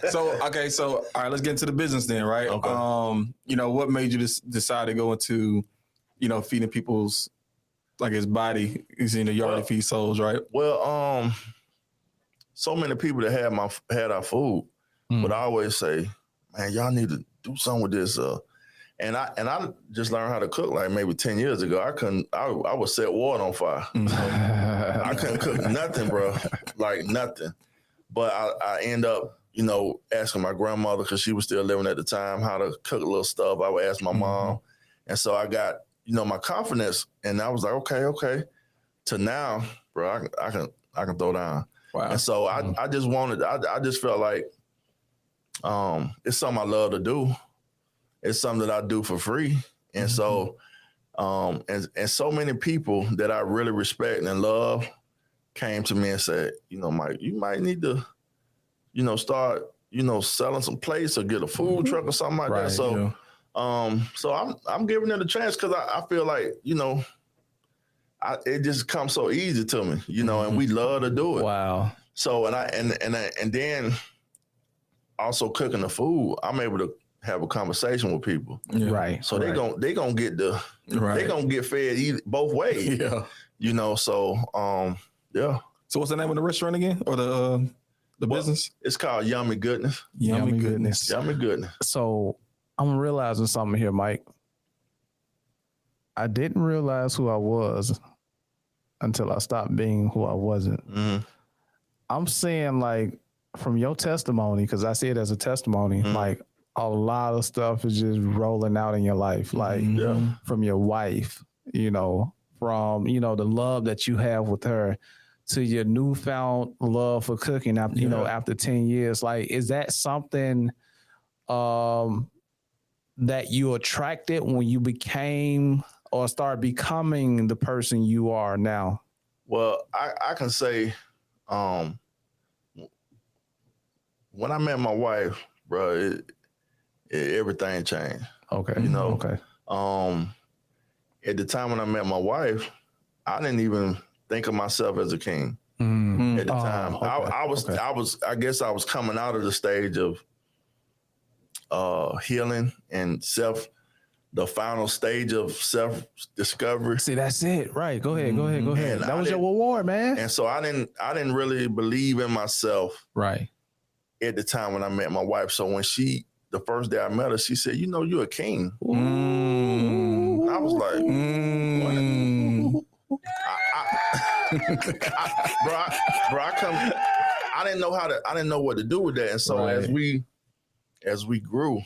So, all right, let's get into the business then, right? Okay. You know, what made you decide to go into, you know, feeding people's, like his body is in the yard to feed souls, right? Well, so many people that had our food, but I always say, man, y'all need to do something with this. And I just learned how to cook like maybe 10 years ago. I would set water on fire. I couldn't cook nothing, bro, like nothing. But I end up, you know, asking my grandmother, because she was still living at the time, how to cook a little stuff. I would ask my mom. And so I got, you know, my confidence, and I was like, okay, to now, bro, I can throw down. Wow. And so I just felt like it's something I love to do. It's something that I do for free. And so and so many people that I really respect and love came to me and said, you know, Mike, you might need to, you know, start, you know, selling some plates or get a food truck or something like that. So so I'm giving it a chance because I feel like, you know, it just comes so easy to me, you know, and we love to do it. Wow. So and then also cooking the food, I'm able to have a conversation with people. Yeah. Right. So they gonna get they gonna get fed both ways. Yeah. You know, so yeah. So what's the name of the restaurant again, or the business? It's called Yummy Goodness. Yummy Goodness. Yummy Goodness. So I'm realizing something here, Mike. I didn't realize who I was until I stopped being who I wasn't. I'm saying, like, from your testimony, because I see it as a testimony, like a lot of stuff is just rolling out in your life, like from your wife, you know, from, you know, the love that you have with her to your newfound love for cooking after, you know, after 10 years. Like, is that something that you attracted when you became or start becoming the person you are now? Well, I can say when I met my wife, bro, everything changed. Okay. You know, okay. At the time when I met my wife, I didn't even think of myself as a king. At the time, okay. I guess I was coming out of the stage of healing and the final stage of self-discovery. See, that's it. Right. Go ahead. And that was your reward, man. And so I didn't really believe in myself. Right. At the time when I met my wife. So when the first day I met her, she said, you know, you're a king. Ooh. I I didn't know what to do with that. And so as we grew,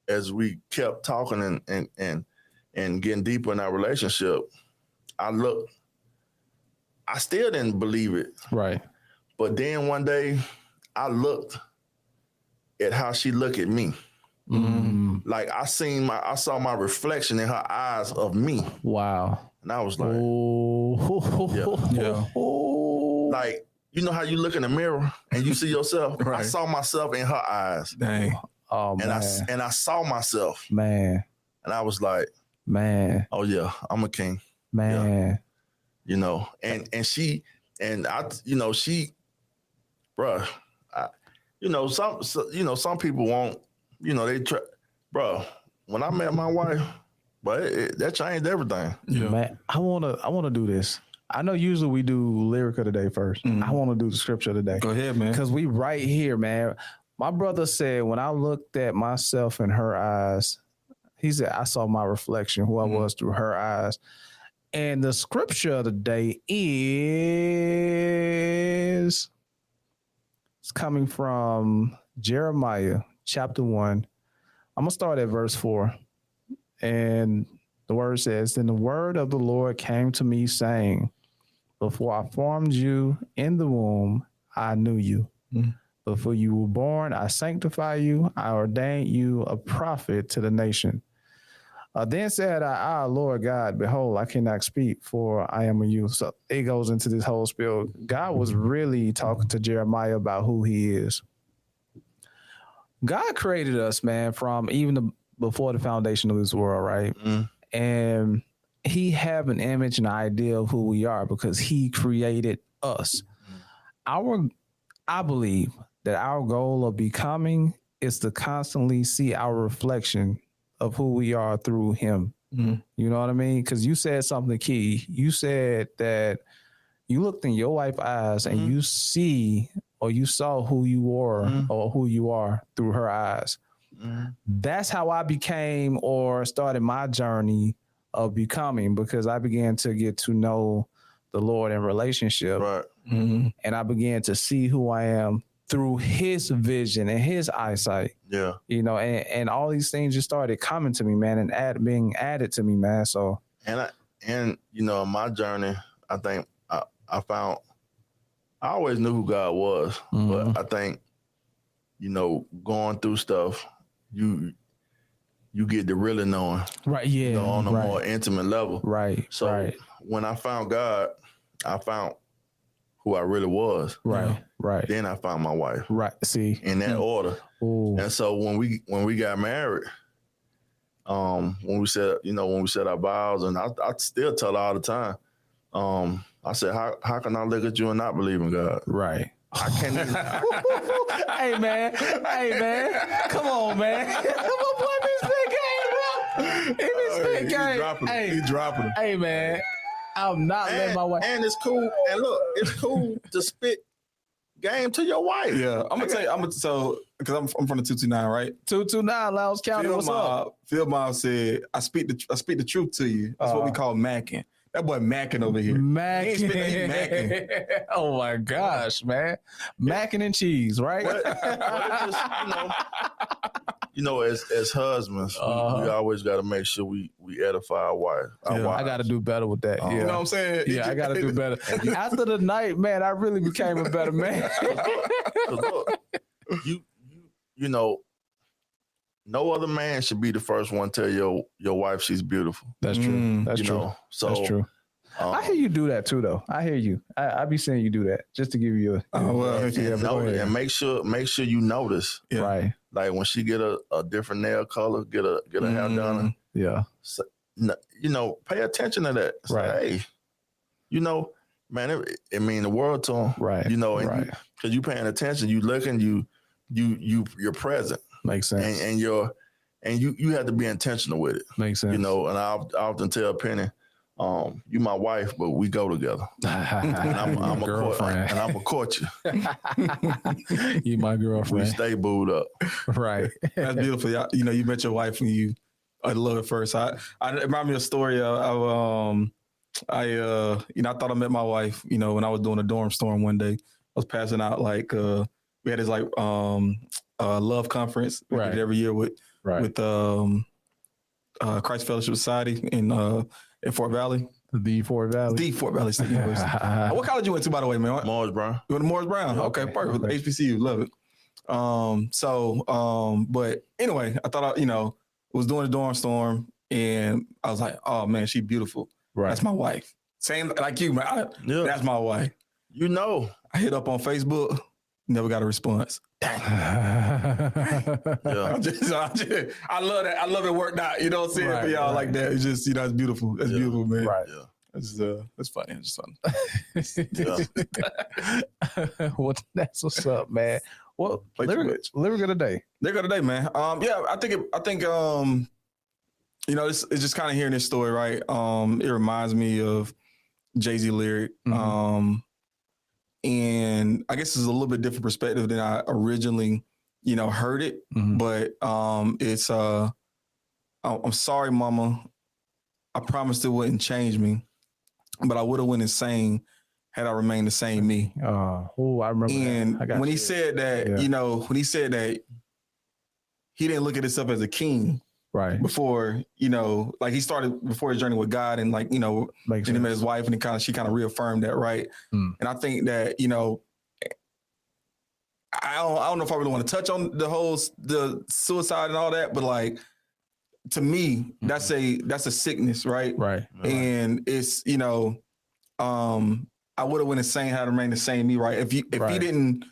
as we kept talking and getting deeper in our relationship, I still didn't believe it. Right. But then one day I looked at how she looked at me. Mm-hmm. Like I saw my reflection in her eyes of me. Wow. And I was like, yeah. Like, you know how you look in the mirror and you see yourself? Right. I saw myself in her eyes. Dang. Oh, and man. I saw myself. Man. And I was like, man. Oh yeah, I'm a king. Man. Yeah. You know, and she, and I, you know, she, bruh, some people won't, you know, they try, bruh, when I met my wife, but that changed everything. Yeah. Man, I wanna do this. I know usually we do lyric of the day first. Mm-hmm. I want to do the scripture of the day. Go ahead, man. Because we right here, man. My brother said, when I looked at myself in her eyes, he said, I saw my reflection, who I was through her eyes. And the scripture of the day is it's coming from Jeremiah chapter 1. I'm going to start at verse 4. And the word says, then the word of the Lord came to me saying, before I formed you in the womb, I knew you. Mm-hmm. Before you were born, I sanctify you. I ordained you a prophet to the nation. Then said I, Lord God, behold, I cannot speak, for I am a youth. So it goes into this whole spiel. God was really talking to Jeremiah about who he is. God created us, man, from even before the foundation of this world, right? Mm. And he have an image and idea of who we are because he created us. I believe that our goal of becoming is to constantly see our reflection of who we are through him. Mm-hmm. You know what I mean? Because you said something key. You said that you looked in your wife's eyes and you see or you saw who you were or who you are through her eyes. Mm-hmm. That's how I became or started my journey of becoming, because I began to get to know the Lord in relationship. Right. Mm-hmm. And I began to see who I am through his vision and his eyesight. Yeah. You know, and all these things just started coming to me, man, and being added to me, man. So and you know, in my journey, I think I found I always knew who God was, but I think, you know, going through stuff, you get to really knowing. Right, yeah. You know, on a more intimate level. Right. So when I found God, I found who I really was. Right, right. Then I found my wife. Right. See. In that order. Ooh. And so when we got married, when we said our vows, and I still tell her all the time, I said, how can I look at you and not believe in God? Right. I can't even. Hey man. Come on, man. Come on, boy, this big game, bro. This big game. He's dropping. Hey man. I'm not letting my wife. And it's cool. And look, it's cool to spit game to your wife. Yeah, I'm gonna tell you. Because I'm from the 229, right? 229, Lowndes County. What's up? Phil Miles said, "I speak the truth to you." That's what we call macking. That boy macking over here. Macking. Oh my gosh, man. Macking and cheese, right? But just, you know, as husbands, we always got to make sure we edify our wife. I got to do better with that. You know what I'm saying? Yeah, I got to do better. After the night, man, I really became a better man. Look, you know, no other man should be the first one to tell your wife she's beautiful. That's true. That's true. So that's true. I hear you do that too, though. I hear you. I be saying you do that just to give you and make sure you notice. Yeah. Right. Like when she get a different nail color, get a hair done. Yeah. So, you know, pay attention to that. Say, right. Hey, you know, man, it mean the world to them. Right. You know, because you paying attention, you looking, you're present. Makes sense. And you have to be intentional with it. Makes sense. You know, and I often tell Penny, you my wife, but we go together. And I'm a girlfriend. And I'm gonna court you. You my girlfriend. We stay booed up. Right. That's beautiful. You know, you met your wife when you love at first. I remind me of a story of I thought I met my wife, when I was doing a dorm storm one day. I was passing out we had this love conference we did every year with Christ Fellowship Society in Fort Valley. The Fort Valley State University. What college you went to, by the way, man? Morris Brown. You went to Morris Brown? Okay, perfect. HBCU, love it. But anyway, I thought was doing a dorm storm, and I was like, oh man, she's beautiful. Right. That's my wife. Same like you, man. That's my wife. I hit up on Facebook, never got a response. Dang. I love that. I love it worked out. You know what I'm saying? For y'all like that. It's just, it's beautiful. That's beautiful, man. Right. Yeah. That's funny. It's just fun. Well, that's what's up, man. Well, lyric of the day. Lyric of the day, man. I think it's just kind of hearing this story, right? It reminds me of Jay-Z lyric. Mm-hmm. And I guess it's a little bit different perspective than I originally, heard it. Mm-hmm. But it's I'm sorry, mama. I promised it wouldn't change me, but I would have went insane had I remained the same me. I remember. And when he said that, when he said that he didn't look at himself as a king. Right. Before, he started before his journey with God and then he met his wife and she kind of reaffirmed that. Right. Mm. And I think that, I don't know if I really want to touch on the suicide and all that, but to me, that's a sickness. Right. Right. And it's, I would have went insane had I remained the same me. Right. If he didn't,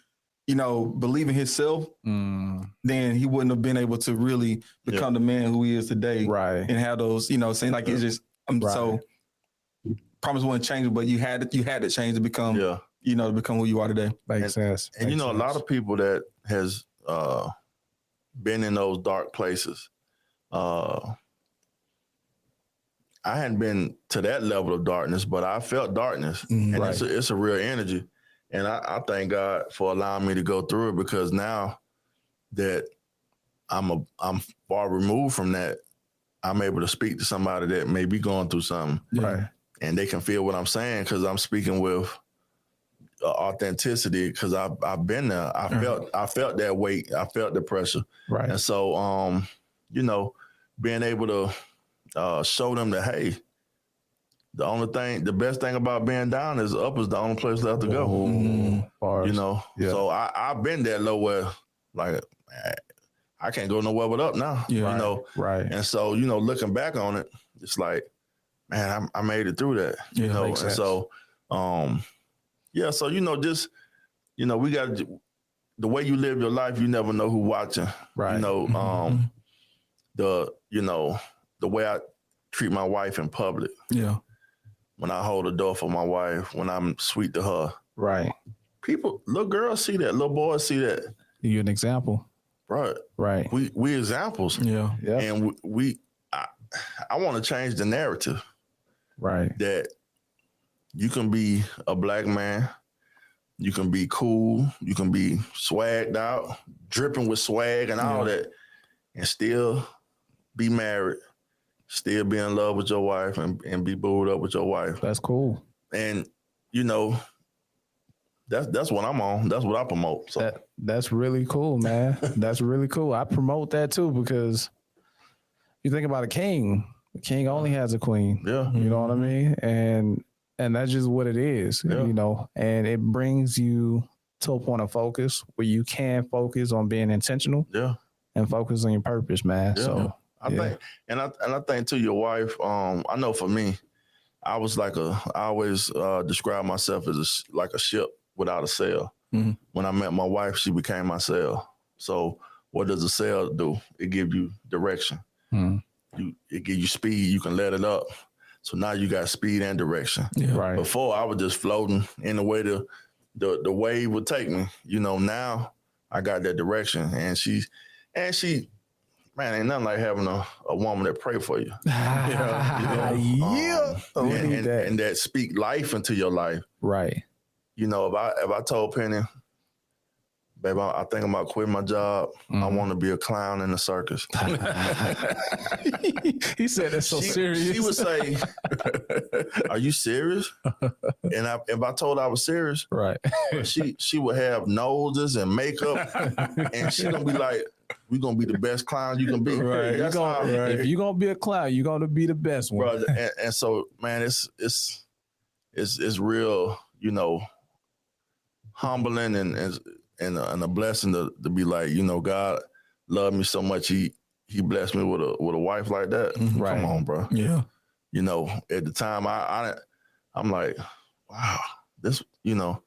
believe in himself, then he wouldn't have been able to really become the man who he is today. Right. And have those, saying it's just, so promise wouldn't change, but you had to change to become, to become who you are today. Makes sense. And a lot of people that has been in those dark places, I hadn't been to that level of darkness, but I felt darkness, and it's a real energy. And I thank God for allowing me to go through it, because now that I'm far removed from that, I'm able to speak to somebody that may be going through something, right? And they can feel what I'm saying because I'm speaking with authenticity. Because I've been there, I felt that weight, I felt the pressure, right? And so, being able to show them that, hey, the best thing about being down is up is the only place left to go. So I've been that low where man, I can't go nowhere but up now. Yeah. Right. And so, looking back on it, it's like, man, I made it through that. And so, just, we got the way you live your life, you never know who's watching. Right. The way I treat my wife in public. Yeah. When I hold the door for my wife, when I'm sweet to her. Right. Little girls see that, little boys see that. You're an example. Right. Right. We examples. Yeah. Yeah. And I want to change the narrative. Right. That you can be a black man, you can be cool, you can be swagged out, dripping with swag and all that, and still be married, still be in love with your wife and be booed up with your wife. That's cool. And, that's what I'm on. That's what I promote. So that's really cool, man. That's really cool. I promote that too, because you think about a king. The king only has a queen. Yeah. You know what I mean? And that's just what it is, and it brings you to a point of focus where you can focus on being intentional. Yeah. And focus on your purpose, man. Yeah. So I think, and I think to your wife, I know for me, I was I always describe myself as like a ship without a sail. Mm-hmm. When I met my wife, she became my sail. So what does a sail do? It gives you direction. Mm-hmm. It gives you speed. You can let it up. So now you got speed and direction. Yeah. Right. Before I was just floating in the way the wave would take me. Now I got that direction, and she, man, ain't nothing like having a woman that pray for you. And that speak life into your life. Right. If I told Penny, babe, I think I'm about quitting my job. I want to be a clown in the circus. He said that's so serious. She would say, are you serious? And if I told her I was serious, right, she would have noses and makeup, and she gonna be like, we gonna be the best clown you can be. Right. That's if you're gonna be a clown, you're gonna be the best one. Brother. And so, man, it's real, you know, humbling and a blessing to be like, you know, God loved me so much. He blessed me with a wife like that. Right. Come on, bro. Yeah. You know, at the time, I'm like, wow, this, you know,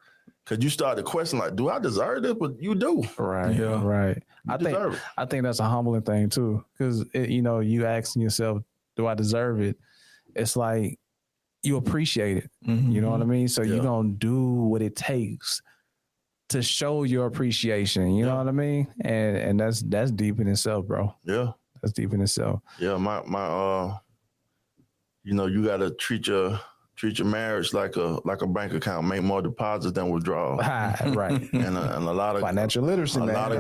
because you start to question like, do I deserve this? But you do. Right. Yeah. Right. You I think that's a humbling thing too, because you know, you asking yourself, do I deserve it? It's like you appreciate it. Mm-hmm. You know what I mean? So Yeah. you're gonna do what it takes to show your appreciation. You know what I mean? And that's deep in itself, bro. Yeah. That's deep in itself. Yeah. My you know, you gotta treat your marriage like a bank account, make more deposits than withdrawals. Right. And a lot of Financial literacy, man. a lot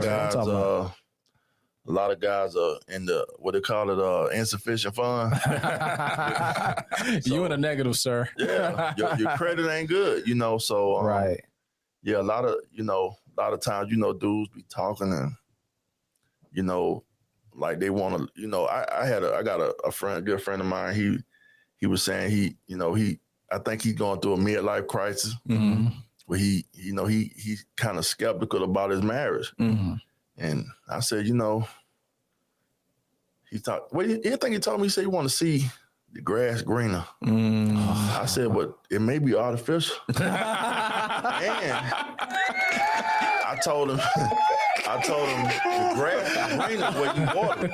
of guys are in the, what they call it, insufficient fund. You in a negative, sir. Yeah, your credit ain't good, you know. So right. Yeah, a lot of times, you know, dudes be talking and, you know, like they want to, you know, I got a good friend of mine. He was saying I think he's going through a midlife crisis. Mm-hmm. Where he's kind of skeptical about his marriage. Mm-hmm. And I said, you know, you think he told me, he said he want to see the grass greener. I said, but it may be artificial. And I told him the grass is greener where you water.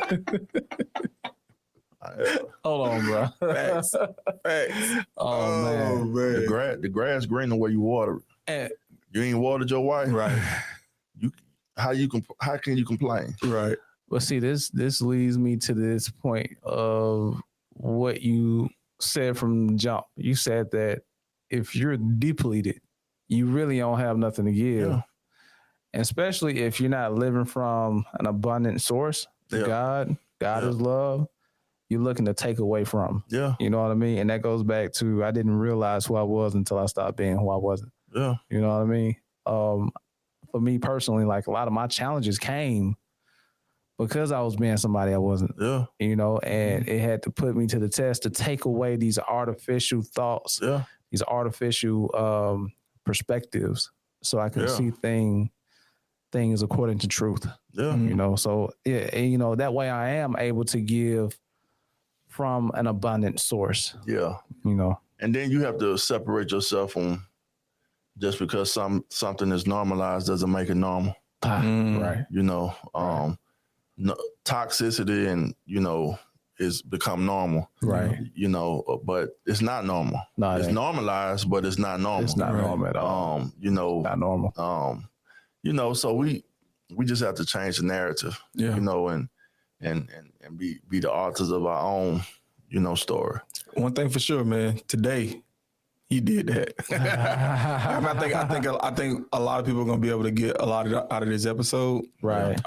Hold on, bro. Facts. Oh man. The grass greener where you water it. You ain't watered your wife, Right. How can you complain? Right. Well, see, this leads me to this point of what you said from the jump. You said that if you're depleted, you really don't have nothing to give. Yeah. And especially if you're not living from an abundant source, God is love, you're looking to take away from. Yeah. You know what I mean? And that goes back to, I didn't realize who I was until I stopped being who I wasn't. Yeah. You know what I mean? For me personally, like a lot of my challenges came because I was being somebody I wasn't. Yeah. You know, and it had to put me to the test to take away these artificial thoughts, these artificial perspectives, so I can see things according to truth. Yeah. You know, so you know, that way I am able to give from an abundant source. Yeah. You know. And then you have to separate yourself from, just because something is normalized doesn't make it normal. Right. You know, toxicity and, you know, is become normal. Right. You know, but it's not normal. No, it's normalized, but it's not normal. It's not normal at all. You know, not normal. You know, so we just have to change the narrative. Yeah. You know, and be the authors of our own, you know, story. One thing for sure, man. Today, he did that. I think a lot of people are gonna be able to get a lot out of this episode. Right.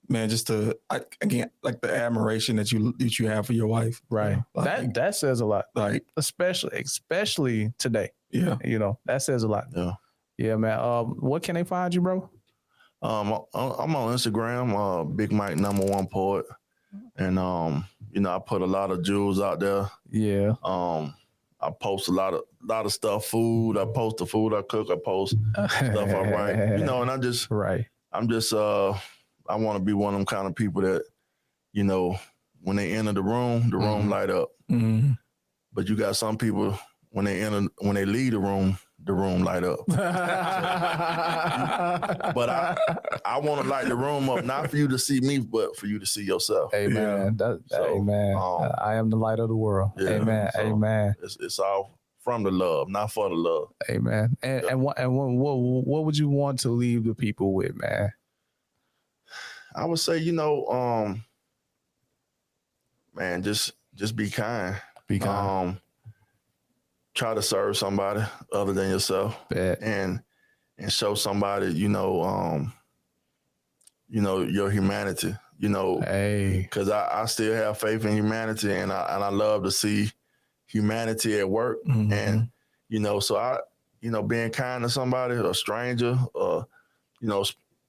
Man, just again, like the admiration that you have for your wife. Right. Like, that says a lot. Like, especially today. Yeah. You know, that says a lot. Yeah. Yeah, man. What can they find you, bro? I'm on Instagram, Big Mike #1 Poet. And you know, I put a lot of jewels out there. Yeah. I post a lot of stuff, food. I post the food I cook. I post stuff I write. You know, and I'm just I want to be one of them kind of people that, you know, when they enter the room light up. Mm-hmm. But you got some people when they leave the room light up. But I want to light the room up, not for you to see me, but for you to see yourself. Amen. Amen. I am the light of the world. Yeah, amen. So amen. It's all from the love, not for the love. Amen. And what would you want to leave the people with, man? I would say, you know, man, just be kind. Be kind. Try to serve somebody other than yourself. Bet. And and show somebody, your humanity, because I still have faith in humanity, and I love to see humanity at work. And, so I, being kind to somebody, a stranger,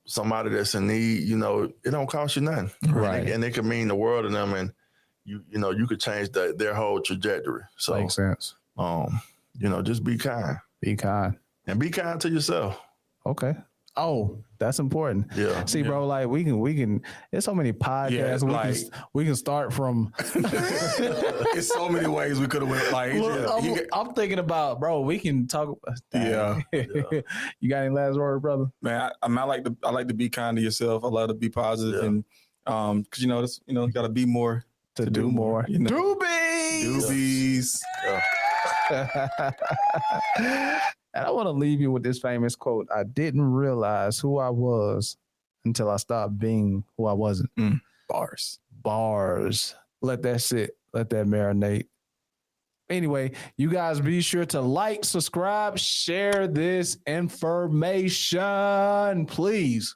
somebody that's in need, it don't cost you nothing. Right. And it can mean the world to them, and you could change their whole trajectory. So makes sense. Just be kind. Be kind. And be kind to yourself. Okay. Oh, that's important. Yeah. See, bro, like we can. There's so many podcasts we can start from. It's so many ways we could have went. Like, I'm thinking about, bro. We can talk. Yeah. You got any last word, brother? Man, I like to be kind to yourself. I love to be positive, and because you got to be more to do more. Doobies. And I want to leave you with this famous quote. I didn't realize who I was until I stopped being who I wasn't. Bars. Let that sit. Let that marinate. Anyway, you guys be sure to like, subscribe, share this information. Please.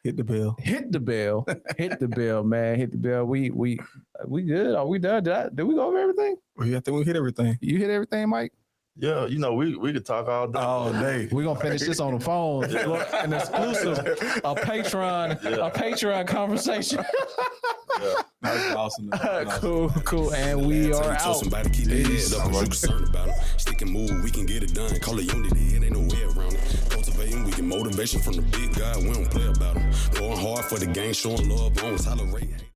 Hit the bell. Hit the bell. Hit the bell, man. Hit the bell. We good? Are we done? Did we go over everything? I think we hit everything. You hit everything, Mike? Yeah, we could talk all day. We're gonna finish this on the phone. Look, an exclusive, a Patreon conversation. That's awesome. Cool. And we are out. Somebody keep their head up, you concerned about them. Stick and move, we can get it done. Call it unity, it ain't no way around it. Cultivating, we get motivation from the big guy. We don't play about them. Going hard for the game, showing love, won't tolerate.